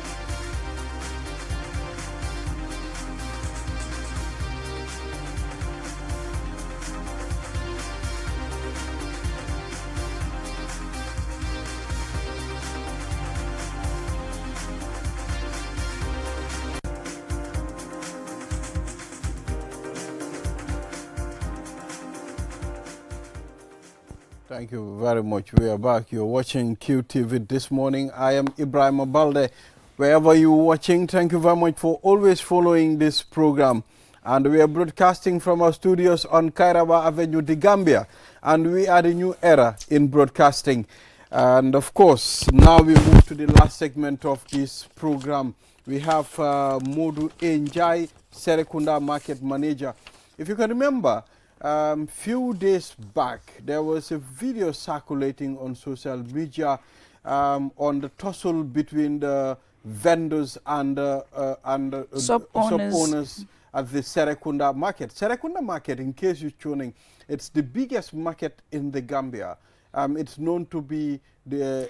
Thank you very much. We are back. You're watching QTV this morning. I am Ibrahim Abalde. Wherever you're watching, thank you very much for always following this program. And we are broadcasting from our studios on Kairaba Avenue, The Gambia. And we are the new era in broadcasting. And of course, now we move to the last segment of this program. We have Modu Njai, Serekunda Market Manager. If you can remember, few days back, there was a video circulating on social media on the tussle between the vendors and sub-owners at the Serekunda market. Serekunda market, in case you're tuning, it's the biggest market in the Gambia. It's known to be the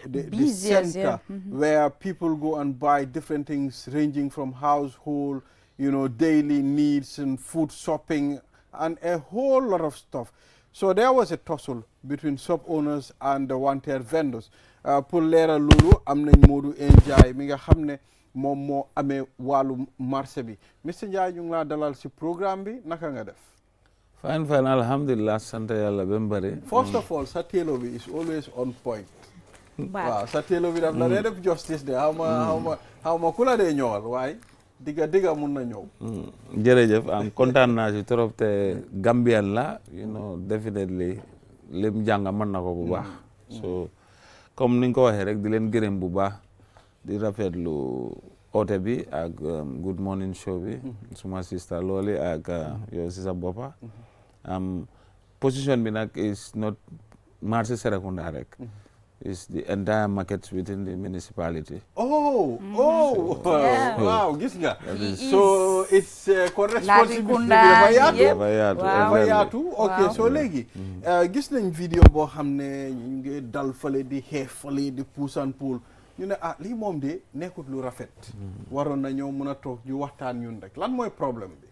center where people go and buy different things ranging from household, daily needs and food shopping, and a whole lot of stuff. So there was a tussle between sub-owners and the wanted vendors. Pour leeral loolu am nañ Modou Njie mi nga xam ne moom moo amee wàllu marché bi. Mr Njie ñu ngi laa dalal si programme bi naka nga def? Fine, alhamdulillah, sant yàlla ba mu bari. First of all, sa tailor bi is always on point. Waaw sa tailor bi daf la dee def justice de xaw ma ku la dee ñëwal waaye digga mun na ñëw. Jërëjëf am kontaan naa ci trop te Gambian la definitely lim jàng mën na ko bu baax. So comme ni nga ko waxee rek di leen gërëm bu baax di rafetlu oote bi ak good morning show bi suma sister looli ak yow si sa boppa position bi nag is not marché Serekunda rek. Is the entire market within the municipality. Wow, gis nga. So it's responsibility dafa yaatu. Okay, so léegi gis nañ vidéo boo xam ne ñu ngi dal fale di xeex fale di push and pull ñu ne lii moom de nekkut lu rafet. waroon na ñoo mën a toog ñu waxtaan ñun rek lan mooy problème bi.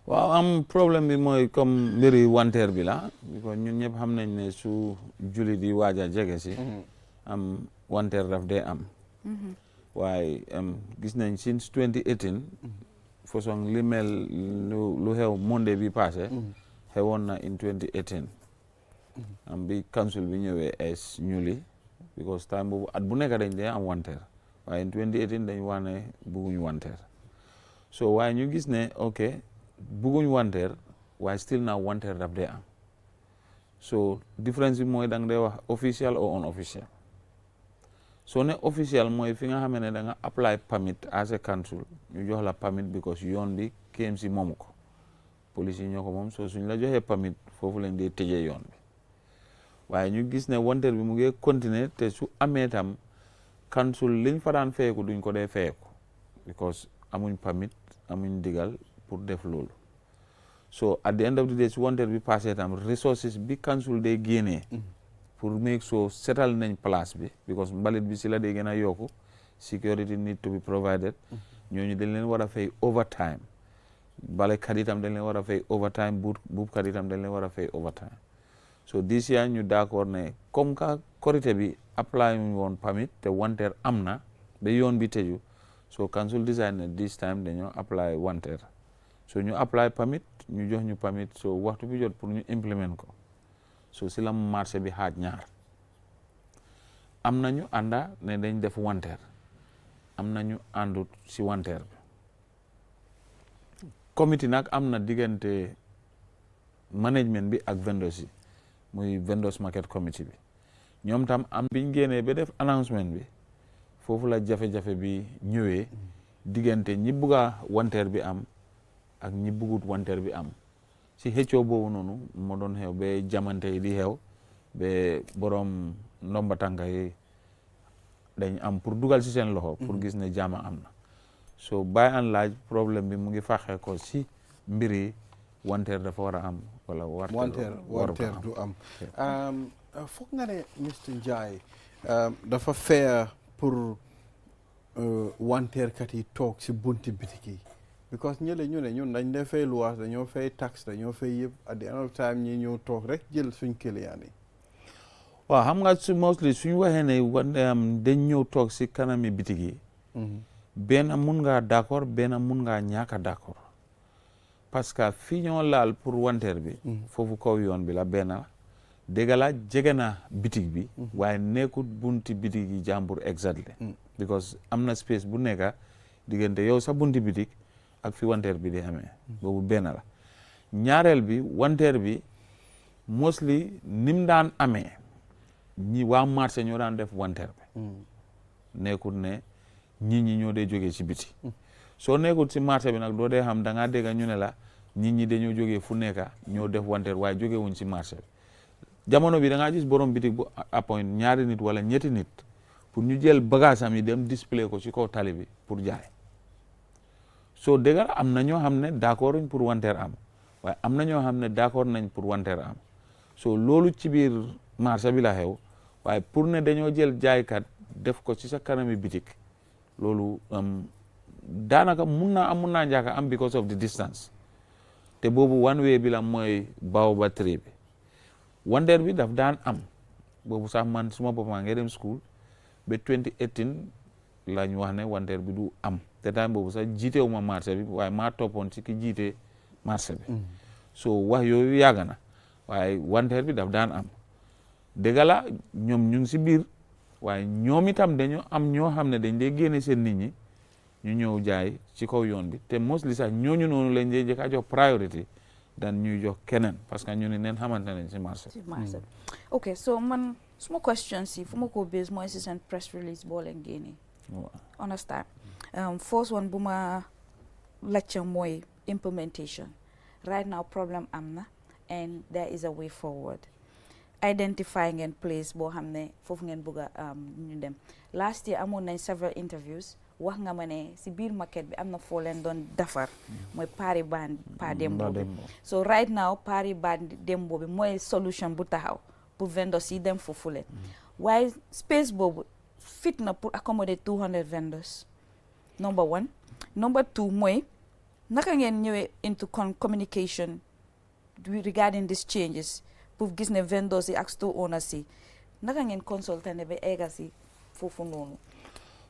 waaw problème bi mooy comme mbiri wanteer bi la because ñun ñëpp xam nañ ne su julli di waaj a jege si wanteer daf dee am waaye gis nañ since 2018 façon li mel lu xew Monday bi passé xewoon na in 2018 bi council bi ñëwee es ñuli because time boobu at bu nekk dañ dee am wanteer waaye in 2018 dañ wax ne bëgguñu wanteer so waaye ñu gis ne ok bëgguñ wanteer waaye still now wanteer daf dee am so difference bi mooy da nga dee wax official or unofficial soo ne official mooy fi nga xam ne da nga apply permit as a council ñu jox la permit because yoon bi KMC moomu ko police yi ñoo ko moom so suñ la joxee permit foofu lañ dee tëjee yoon bi waaye ñu gis ne wanteer bi mu ngi continuer te su amee tam council liñ fa daan feyeku duñ ko dee feyeku because amuñ permit amuñ digal pour def loolu so at the end of the day su wanteer bi passé tam resources bi council day génnee pour make sure setal nañ place bi because mbalit bi si la dee gën a yokku security need to be provided ñooñu dañ leen war a fay overtime balekat itam dañ leen war a fay overtime buubkat itam dañ leen war a fay overtime so this year ñu d'accord ne comme que korité bi apply woon permit te wanteer am na ba yoon bi tëju so council decide ne this time dañoo apply wanteer so ñu apply permit ñu jox ñu permit so waxtu bi jot pour ñu implement ko so si la marché bi xaaj ñaar am nañu ànda ne dañ def wanteer am nañu àndut si wanteer bi committee nag am na diggante management bi ak vendors yi muy vendors market committee bi ñoom tam am biñ génnee ba def announcement bi foofu la jafe-jafe bi ñëwee diggante ñi bugga wanteer bi am ak ñi bugut wanteer bi am si xëccoo boobu noonu moo doon xew ba jamante yi di xew ba borom ndomba tànka yi dañ am pour dugal si seen loxo pour gis ne jaama am na so by and large problème bi mu ngi faxee ko si mbiri wanteer dafa war a am wala wanteer du am foog nga ne Mr Njie dafa fair pour wanteerkat yi toog si bunti bitik yi because ñële ñu ne ñun dañ dee fay luwaas dañoo fay taxe dañoo fay yëpp at the end of time ñi ñëw toog rek jël suñ client yi waaw xam nga su mostly suñu waxee ne dañ ñëw toog si kanami bitik yi benn mun ngaa d'accord benn mun ngaa ñàkk a d'accord parce que fii ñoo laal pour wanteer bi foofu kaw yoon bi la benn la dégg la jege na bitik bi waaye nekkut bunti bitik yi jàmbur exactly because am na space bu nekka diggante yow sa bunti bitik ak fi wanteer bi di amee boobu benn la ñaareel bi wanteer bi mostly nim daan amee ñi waa marché ñoo daan def wanteer bi nekkut ne ñi ñoo dee jógee ci biti soo nekkut ci marché bi nag doo dee xam da ngaa dégg ñu ne la ñi dañoo jógee fu nekka ñoo def wanteer waaye jógee wuñ ci marché bi jamono bi da ngaa gis borom bitik bu appoint ñaari nit wala ñetti nit pour ñu jël bagage am yi dem display ko ci kaw tali bi pour jaay soo dégg am na ñoo xam ne d'accord pour wanteer am waaye am na ñoo xam ne d'accord nañ pour wanteer am so loolu ci biir marché bi la xew waaye pour ne dañoo jël jaaykat def ko ci sa kanami bitik loolu daanaka mun naa njaaka am because of the distance te boobu one way bi la mooy Baobab Tree bi wanteer bi daf daan am boobu sax man suma bopp maa ngi dem school ba 2018 la ñu wax ne wanteer bi du am te time boobu sax jiitewu ma marché bi waaye maa toppoon ci ki jiite marché bi so wax yooyu yàgg na waaye wanteer bi daf daan am dëgg la ñoom ñu ngi si biir waaye ñoom itam dañoo am ñoo xam ne dañ dee génne seen nit ñi ñu ñëw jaay ci kaw yoon bi te mostly sax ñooñu noonu lañ dee jëkk a jox priority dan ñuy jox keneen parce que ñu ne neen xamante nañ ci marché ok so man suma question si fu ma ko base mooy si seen press release boo leen génnee understand first one bu ma lacca mooy implementation right now problem am na and there is a way forward identify ngeen place boo xam ne foofu ngeen bëgg a ñu dem last year amoon nañ several interviews wax nga ma ne si biir market bi am na foo leen doon defar mooy pari baan pa dembo bi so right now pari baan dembo bi mooy solution bu taxaw pour vendors yi dem foofu leen waaye space boobu fit na pour accommodate 200 vendors number one number two mooy naka ngeen ñëwee into communication regarding these changes pour gis ne vendors yi ak store owners yi naka ngeen consulté ne ba egga si foofu noonu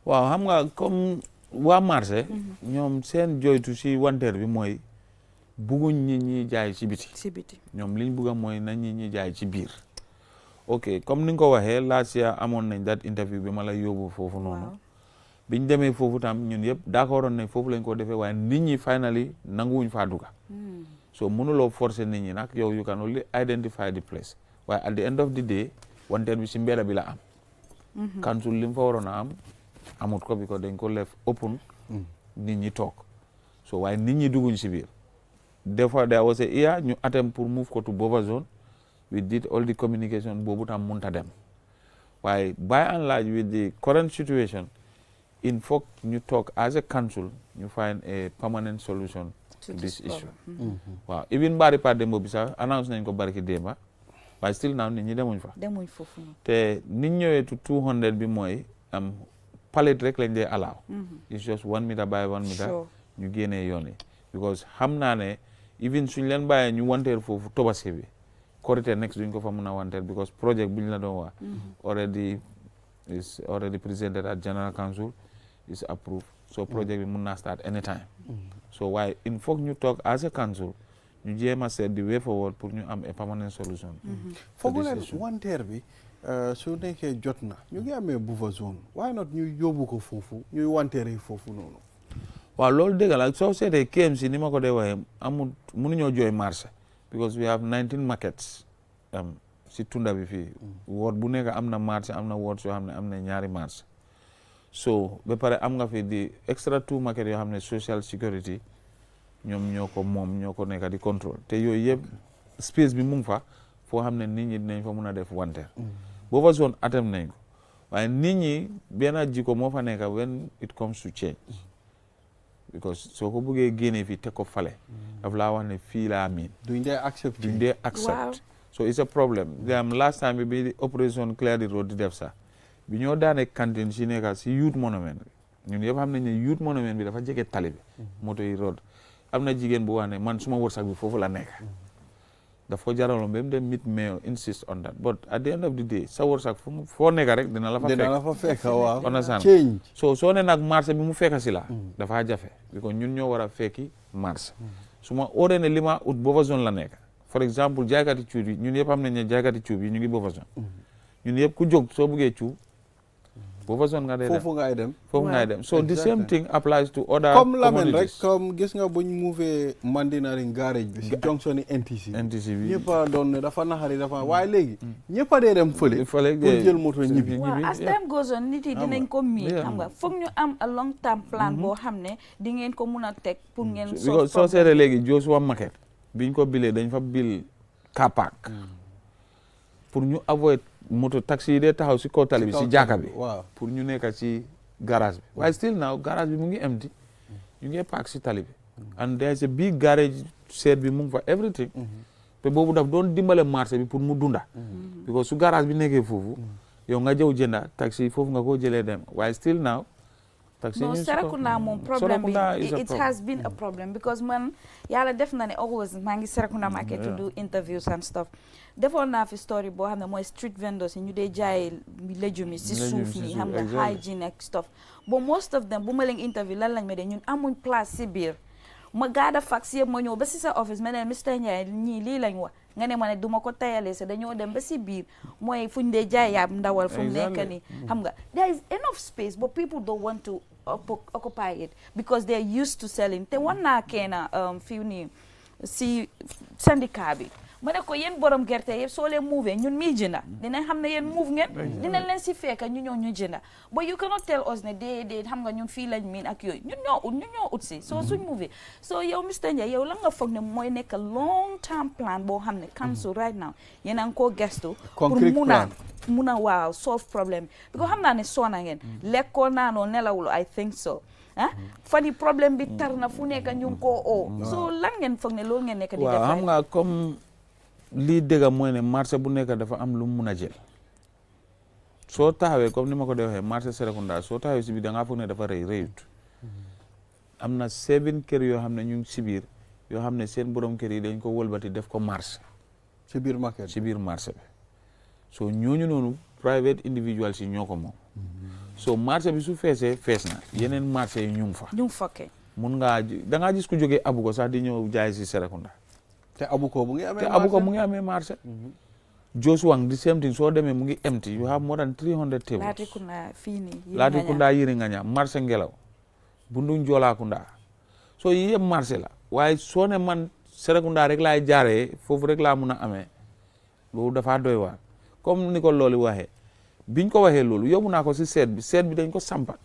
waaw xam nga comme waa marché ñoom seen joytu si wanteer bi mooy bugguñ ñi ñi jaay ci biti ñoom liñ bugga mooy na ñi ñi jaay ci biir ok comme ni nga ko waxee last year amoon nañ that interview bi ma la yóbbu foofu noonu biñ demee foofu tam ñun yëpp d'accordoon nañ foofu lañ ko defee waaye nit ñi finally nanguwuñ faa dugga so mënuloo forcer nit ñi nag yow you can only identify the place waaye at the end of the day wanteer bi si mbedda bi la am council li mu fa waroon a am amut ko because dañ ko lef open nit ñi toog so waaye nit ñi dugguñ si biir des fois there was a year ñu attempt pour move ko to buffer zone we did all the communication boobu tam munta dem waaye by and large with the current situation il faut ñu toog as a council ñu find a permanent solution to this issue waaw even bari pa démb bi sax announce nañ ko barki démba waaye still now nit ñi demuñ fa demuñ foofu te nit ñëwee to 200 bi mooy am palette rek lañ dee allow it's just 1 meter by 1 meter ñu génnee yoon yi because xam naa ne even suñ leen bàyyee ñu wanteer foofu Tobaski bi Korité next duñ ko fa mën a wanteer because project buñ la doon wax is already presented at General Council is approved so project bi mun naa start anytime so waaye il faut ñu toog as a council ñu jéem a seet di way forward pour ñu am a permanent solution foog leen wanteer bi su nekkee jot na ñu ngi amee buffer zone why not ñu yóbbu ko foofu ñuy wanteere foofu noonu waaw loolu dëgg la soo seetee KMC ni ma ko dee waxee amul mënuñoo jooy marché because we have 19 markets si tunda bi fii ward bu nekk am na marché am na ward yoo xam ne am na ñaari marché so ba pare am nga fi di extra 2 market yoo xam ne social security ñoom ñoo ko moom ñoo ko nekk di contrôle te yooyu yëpp space bi mu ngi fa foo xam ne nit ñi dinañ fa mun a def wanteer booba zone atem nañ ko waaye nit ñi benn jikko moo fa nekk when it comes to change because soo ko bëggee génnee fii teg ko fale daf laa wax ne fii laa miin duñ dee accept so it's a problem last time bi opération clear the road di def sax bi ñoo daane cantine si nekka si youth monument ñun yëpp xam nañ ne youth monument bi dafa jege tali bi moto yi road am na jigéen bu wax ne man suma wërsëg bi foofu la nekk daf ko jaraloon ba mu dem meet mayor insist on that but at the end of the day sa wërsëg foo nekk rek dina la fa fekk waaw understand soo ne nag marché bi mu fekk si la dafa jafe because ñun ñoo war a fekki marché su ma óoree ne li ma ut booba zone la nekk for exemple jaaykati cuub yi ñun yëpp xam nañ ne jaaykati cuub yi ñu ngi booba zone ñun yëpp ku jóg soo bëggee cuub booba zone nga dee dem foofu ngay dem so the same thing applies to other comme Lamin rek comme gis nga buñ move Mandinari garage bi si junction ni NTC bi ñëpp a doon ne dafa naxari dafa waaye léegi ñëpp a dee dem fële pour jël moto ñibbi as time goes on nit yi dinañ ko miin xam nga foog ñu am a long term plan boo xam ne di ngeen ko mun a teg pour ngeen soo seetee léegi Joshua Market biñ ko bilee dañ fa bil car park pour ñu avoid moto taxi yi dee taxaw si kaw tali bi si jaaka bi pour ñu nekk ci garage bi waaye still now garage bi mu ngi empty ñu ngi park si tali bi and there is a big garage set bi mu ngi fa everything te boobu daf doon dimbale marché bi pour mu dunda because su garage bi nekkee foofu yow nga jëw jënda taxi foofu nga ko jëlee dem waaye still now no Serekunda moom problème bi it has been a problem because man yàlla def na ne always maa ngi Serekunda market to do interviews and stuff defoon naa fi story boo xam ne mooy street vendors yi ñu dee jaay légumes yi si suuf ni xam nga hygiene ak stuff but most of them bu ma leen interview lan lañ ma de ñun amuñ place si biir ma gaada fax yëpp ma ñëw ba si sa office ma ne Mr Ndiaye ñii lii lañ wax nga ne ma ne du ma ko tayalee sa dañoo dem ba si biir mooy fuñ dee jaay yaab ndawal fu mu nekk ni xam nga there is enough space but people don't want to occupy it because they're used to selling te wan naa keena fii nii si syndicat bi ma ne ko yéen borom gerte yëpp soo leen move ñun mii jënda dinañ xam ne yéen move ngeen dinañ leen si fekka ñu ñëw ñu jënda but you cannot tell us ne déedéet xam nga ñun fii lañ miin ak yooyu ñun ñoo ut si soo suñ move so yow Mr Ndiaye yow la nga foog ne mooy nekk long term plan boo xam ne council right now yéen a ngi koo gestu pour mun a waaw solve problème bi ko xam naa ne soona ngeen lekkoo naanoo nelawul I think so fani problème bi tar na fu nekk ñu ngi koo oo so lan ngeen foog ne loolu ngeen nekk di def waaw xam nga comme lii dëgga mooy ne marché bu nekk dafa am lu mu mun a jël soo taxawee comme ni ma ko dee waxee marché Serekunda soo taxawee si biir da ngaa foog ne dafa rëyut am na 7 kër yoo xam ne ñu ngi si biir yoo xam ne seen borom kër yi dañ ko wëlbati def ko marché si biir marché bi so ñooñu noonu private individual si ñoo ko moom so marché bi su feesee fees na yeneen marché yi ñu ngi fa mun ngaa da ngaa gis ku jógee Abuko sax di ñëw jaay si Serekunda te Abuko mu ngi amee marché Joshua the same thing soo demee mu ngi empty you have more than 300 tables Latrikunda Yiringaña marché Ngelaw Bundu Njoolakunda so yi yëpp marché la waaye soo ne man Serekunda rek laay jaaree foofu rek laa mun a amee loolu dafa doy waar comme ni ko loolu waxee biñ ko waxee loolu yóbbu naa ko si seet bi dañ ko sampat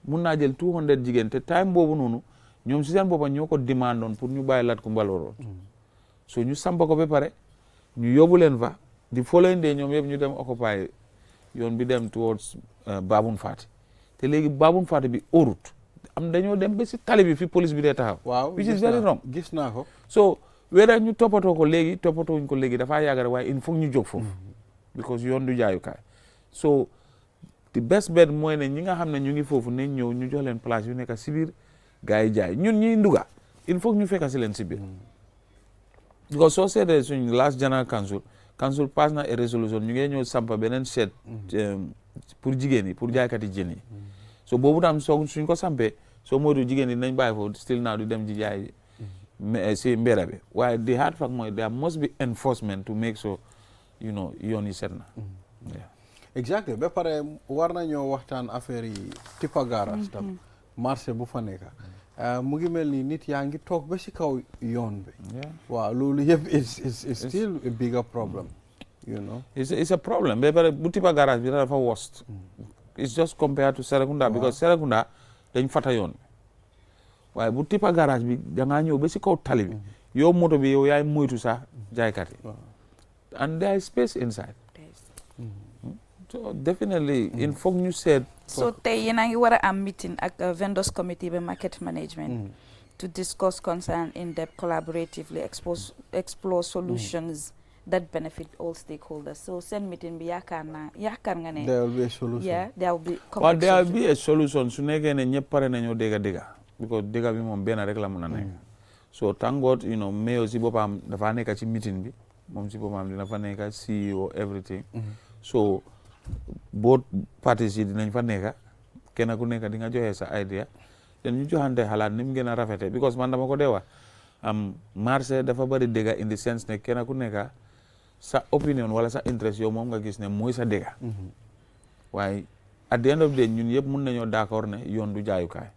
mun naa jël 200 jigéen te time boobu noonu ñoom si seen boppa ñoo ko demandoon pour ñu bàyyi Latkumbala Road so ñu sampa ko ba pare ñu yóbbu leen fa di following day ñoom yëpp ñu dem occupy yoon bi dem towards Babun Fati te léegi Babun Fati bi orut am dañoo dem ba si tali bi fi police bi dee taxaw which is very wrong gis naa ko so wéera ñu toppatoo ko léegi toppatooñ ko léegi dafaa yàgg rek waaye il faut ñu jóg foofu because yoon du jaayukaay so the best bet mooy ne ñi nga xam ne ñu ngi foofu nañ ñëw ñu jox leen place yu nekk si biir gars yi jaay ñun ñuy nduga il faut ñu fekk si leen si biir because soo seetee suñ last general council pass na a resolution ñu ngi ñëw sampa beneen seet pour jigéen yi pour jaaykat yi jën yi so boobu tam suñ ko sampee soo moytu jigéen yi nañ bàyyi foofu still now di dem ji jaay si mbéra bi waaye the hard fact mooy there must be enforcement to make sure you know yoon yi set na exactly ba pare war nañoo waxtaan affaire yi tippa garage tam marché bu fa nekk mu ngi mel ni nit yaa ngi toog ba si kaw yoon bi waaw loolu yëpp is still a bigger problem you know it's a problem ba pare bu tippa garage bi dafa worst it's just compared to Serekunda because Serekunda dañ fata yoon waaye bu tippa garage bi da ngaa ñëw ba si kaw tali bi yow moto bi yow yaay moytu sax jaaykat yi and there is space inside so definitely il faut ñu seet so tey yéen a ngi war a am meeting ak vendors committee ba market management to discuss concern in depth collaboratively explore solutions that benefit all stakeholders so seen meeting bi yaakaar nga ne there will be a solution there will be well there will be a solution su nekkee ne ñëpp pare nañoo dégga because dégga bi moom benn rek la mun a nekk so thank God you know mayor si boppam dafa nekk ci meeting bi moom si boppam dina fa nekk CEO everything so both parties yi dinañ fa nekk kenn ku nekk di nga joxe sa idea den ñu joxante xalaat ni mu gën a rafete because man dama ko dee wax marché dafa bari dégga in the sense ne kenn ku nekk sa opinion wala sa interest yow moom nga gis ne mooy sa dégga waaye at the end of the day ñun yëpp mun nañoo d'accord ne yoon du jaayukaay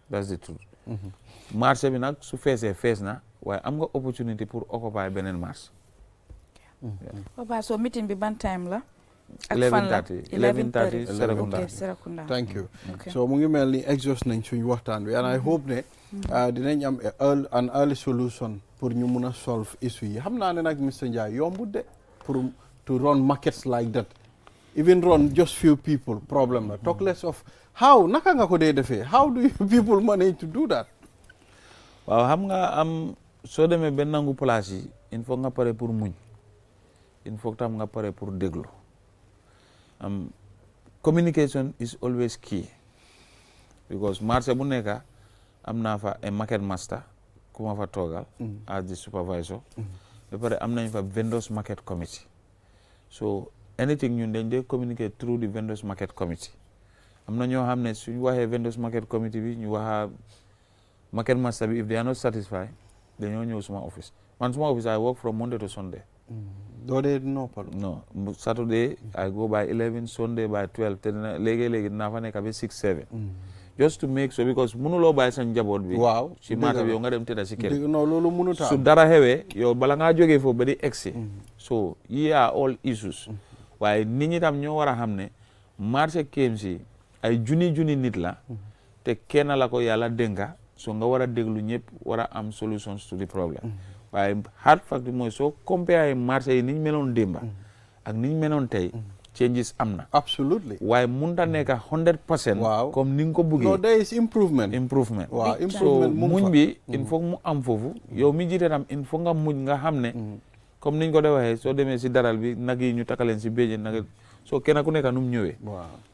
that's the truth marché bi nag su feesee fees na waaye am nga opportunity pour occuper beneen marché Papa so meeting bi ban time la 11:30 Serekunda thank you so mu ngi mel ni exhaust nañ suñu waxtaan bi and I hope ne dinañ am an early solution pour ñu mun a solve issue yi xam naa ne nag Mr Njie yombut de pour to run markets like that even run just few people problem la talk less of how naka nga ko dee defee how do you people manage to do that waaw xam nga soo demee ba nangu place yi il faut nga pare pour muñ il faut tam nga pare pour déglu communication is always key because marché bu nekk am naa fa a market master ku ma fa toogal as the supervisor ba pare am nañ fa vendors market committee so anything ñun dañ dee communicate through the vendors market committee am na ñoo xam ne suñu waxee vendors market committee bi ñu waxa market master bi if they are not satisfied dañoo ñëw suma office man suma office I work from Monday to Sunday doo dee noppal no Saturday I go by 11 Sunday by 12 te léegi dinaa fa nekk ba 6 7 just to make sure because mënuloo bàyyi sa njaboot bi waaw si marché bi yow nga dem tëdda si kër non loolu mënut a su dara xewee yow bala ngaa jógee foofu ba di egsi so yi are all issues waaye nit ñi tam ñoo war a xam ne marché KMC ay junni nit la te kenn la ko yàlla dénka so nga war a déglu ñëpp war a am solutions to the problem waaye hard fact mooy soo compare marché yi ni ñu meloon démba ak ni ñu meloon tey changes am na absolutely waaye mun ta nekk 100% waaw comme ni nga ko buggee no there is improvement waaw so muñ bi il faut mu am foofu yow mi jiite tam il faut nga muñ nga xam ne comme niñ ko de waxee soo demee si daral bi nag yi ñu takaleen si béjjén nag soo kenn ku nekk nu mu ñëwee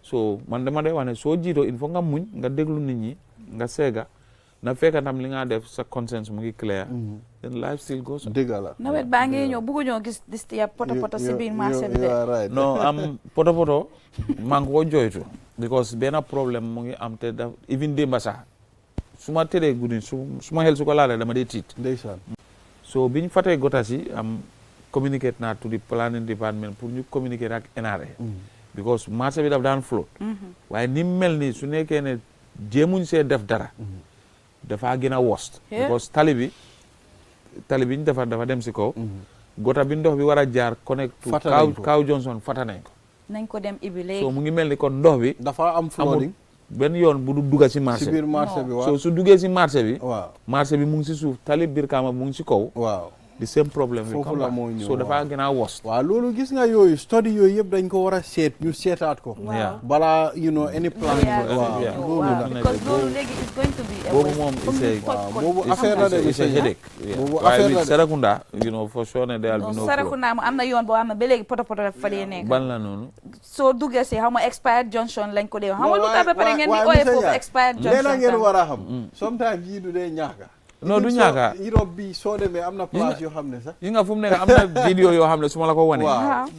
so man dama day wax ne soo jiitoo il faut nga muñ nga déglu nit ñi nga seega na fekk tam li nga def sa conscience mu ngi clair then life still goes on dëgg la nawet baa ngi ñëw bëggu ñoo gis dis ya poto si biir marché bi de non am poto maa ngi ko joytu because benn problème mu ngi am te daf even démba sax su ma tëddee guddi su ma xel su ko laalee dama dee tiit ndeysaan so biñ fatee gotas yi communicate naa to the planning department pour ñu communiquer ak NRA because marché bi daf daan float waaye ni mel ni su nekkee ne jéemuñ see def dara dafa gën a worst because tali bi ñu defar dafa dem si kaw gota bi ndox bi war a jaar connect to Kaw Johnson fata nañ ko dem ibi léegi so mu ngi mel ni kon ndox bi dafa am flooding benn yoon bu du dugga si marché bi biir marché bi waaw so su duggee si marché bi waaw marché bi mu ngi si suuf tali Brikama mu ngi si kaw waaw the same problem will foofu come la back. moo ñëw So dafa gën a worst. waaw loolu gis nga yooyu study yooyu yëpp dañ ko war a seet ñu seetaat ko. Yeah. balaa you know any plan. waaw Yeah. loolu la. because loolu léegi is going to be a boobu waste. moom boobu affaire la de it's a headache. boobu waaye affaire with la de. Serekunda you know for sure ne there will be no Serekunda mu am na yoon boo xam ne ba léegi poto poto fa dee nekk. ban la noonu. soo duggee si xam nga expired junction lañ ko dee xam nga lu tax ba pare ngeen di ooyee foofu expired junction leena ngeen war a xam. sometimes yii du dee ñaaka. non du ñaaka Europe bi soo demee am na place yoo xam ne sax. yi nga fu mu nekk am na vidéo yoo xam ne su ma la ko wane. waaw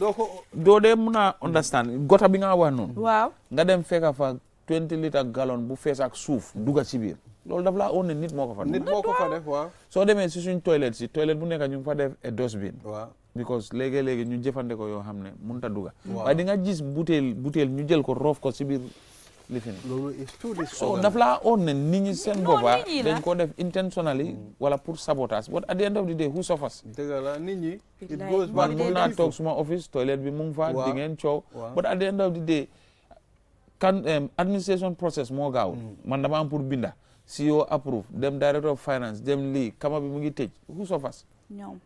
doo dee mun a understand gota bi nga wax noonu. waaw nga dem fekka fa 20 litre gallon bu fees ak suuf dugga ci biir loolu daf laa oon ne nit moo ko fa def. nit moo ko fa def waaw. soo demee si suñ toilette bu nekk ñu ngi fa def a dustbin. waaw because léegi-léegi ñu jëfandikoo yoo xam ne mënut a dugga. waaye di nga gis butéel ñu jël ko roof ko si biir lifin. loolu is too so daf laa oon ne nit ñi seen boppa dañ ko def intentionally wala pour sabotage but at the end of the day who suffers. dëgg la nit ñi. it Like, goes back man mun naa toog suma office toilette bi mu ngi fa di ngeen coow. but at the end of the day administration process moo gaaw. man dama am pour binda CEO approve dem director of finance dem lii kama bi mu ngi tëj who suffers. ñoom.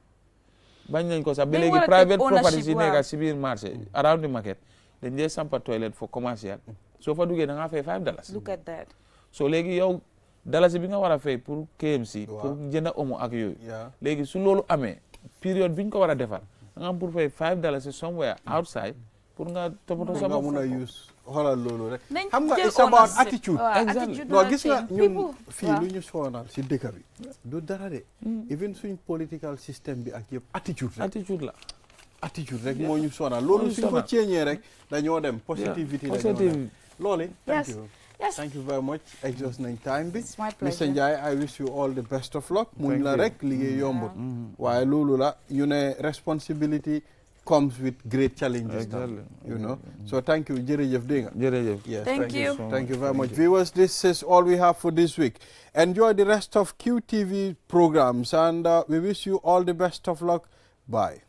bañ nañ ko sax ba Dañ léegi war a private take ownership, properties yi waaw. nekk si biir marché around the market dañ dee sampa toilette for commercial soo fa duggee da ngaa fay $5. look at that. so léegi yow dalasi bi nga war a fay pour KMC pour jënd omo ak yooyu léegi su loolu amee période bi ñu ko war a defar da nga am pour fay $5 somewhere outside pour nga toppatoo sa bopp. mun a use xoolal loolu rek. nañ xam nga jël it's about ownership. attitude. waaw, Exactly. attitude non dina gis nga change. ñun People- fii waaw. lu ñu soonal si dëkk bi du dara de even suñ political system bi ak yëpp attitude rek attitude rek moo ñu soonal loolu suñ ko ceeñee rek dañoo dem positivity dañoo dem loolu thank you thank you very much exhaust nañ time bi Mr Njie I wish you all the best of luck muñ la rek liggéey yombut waaye loolu la you ne responsibility comes with great challenges Exactly. you know so thank you jërëjëf dégg nga jërëjëf yes Thank you. thank you very much viewers this is all we have for this week enjoy the rest of QTV programs and we wish you all the best of luck bye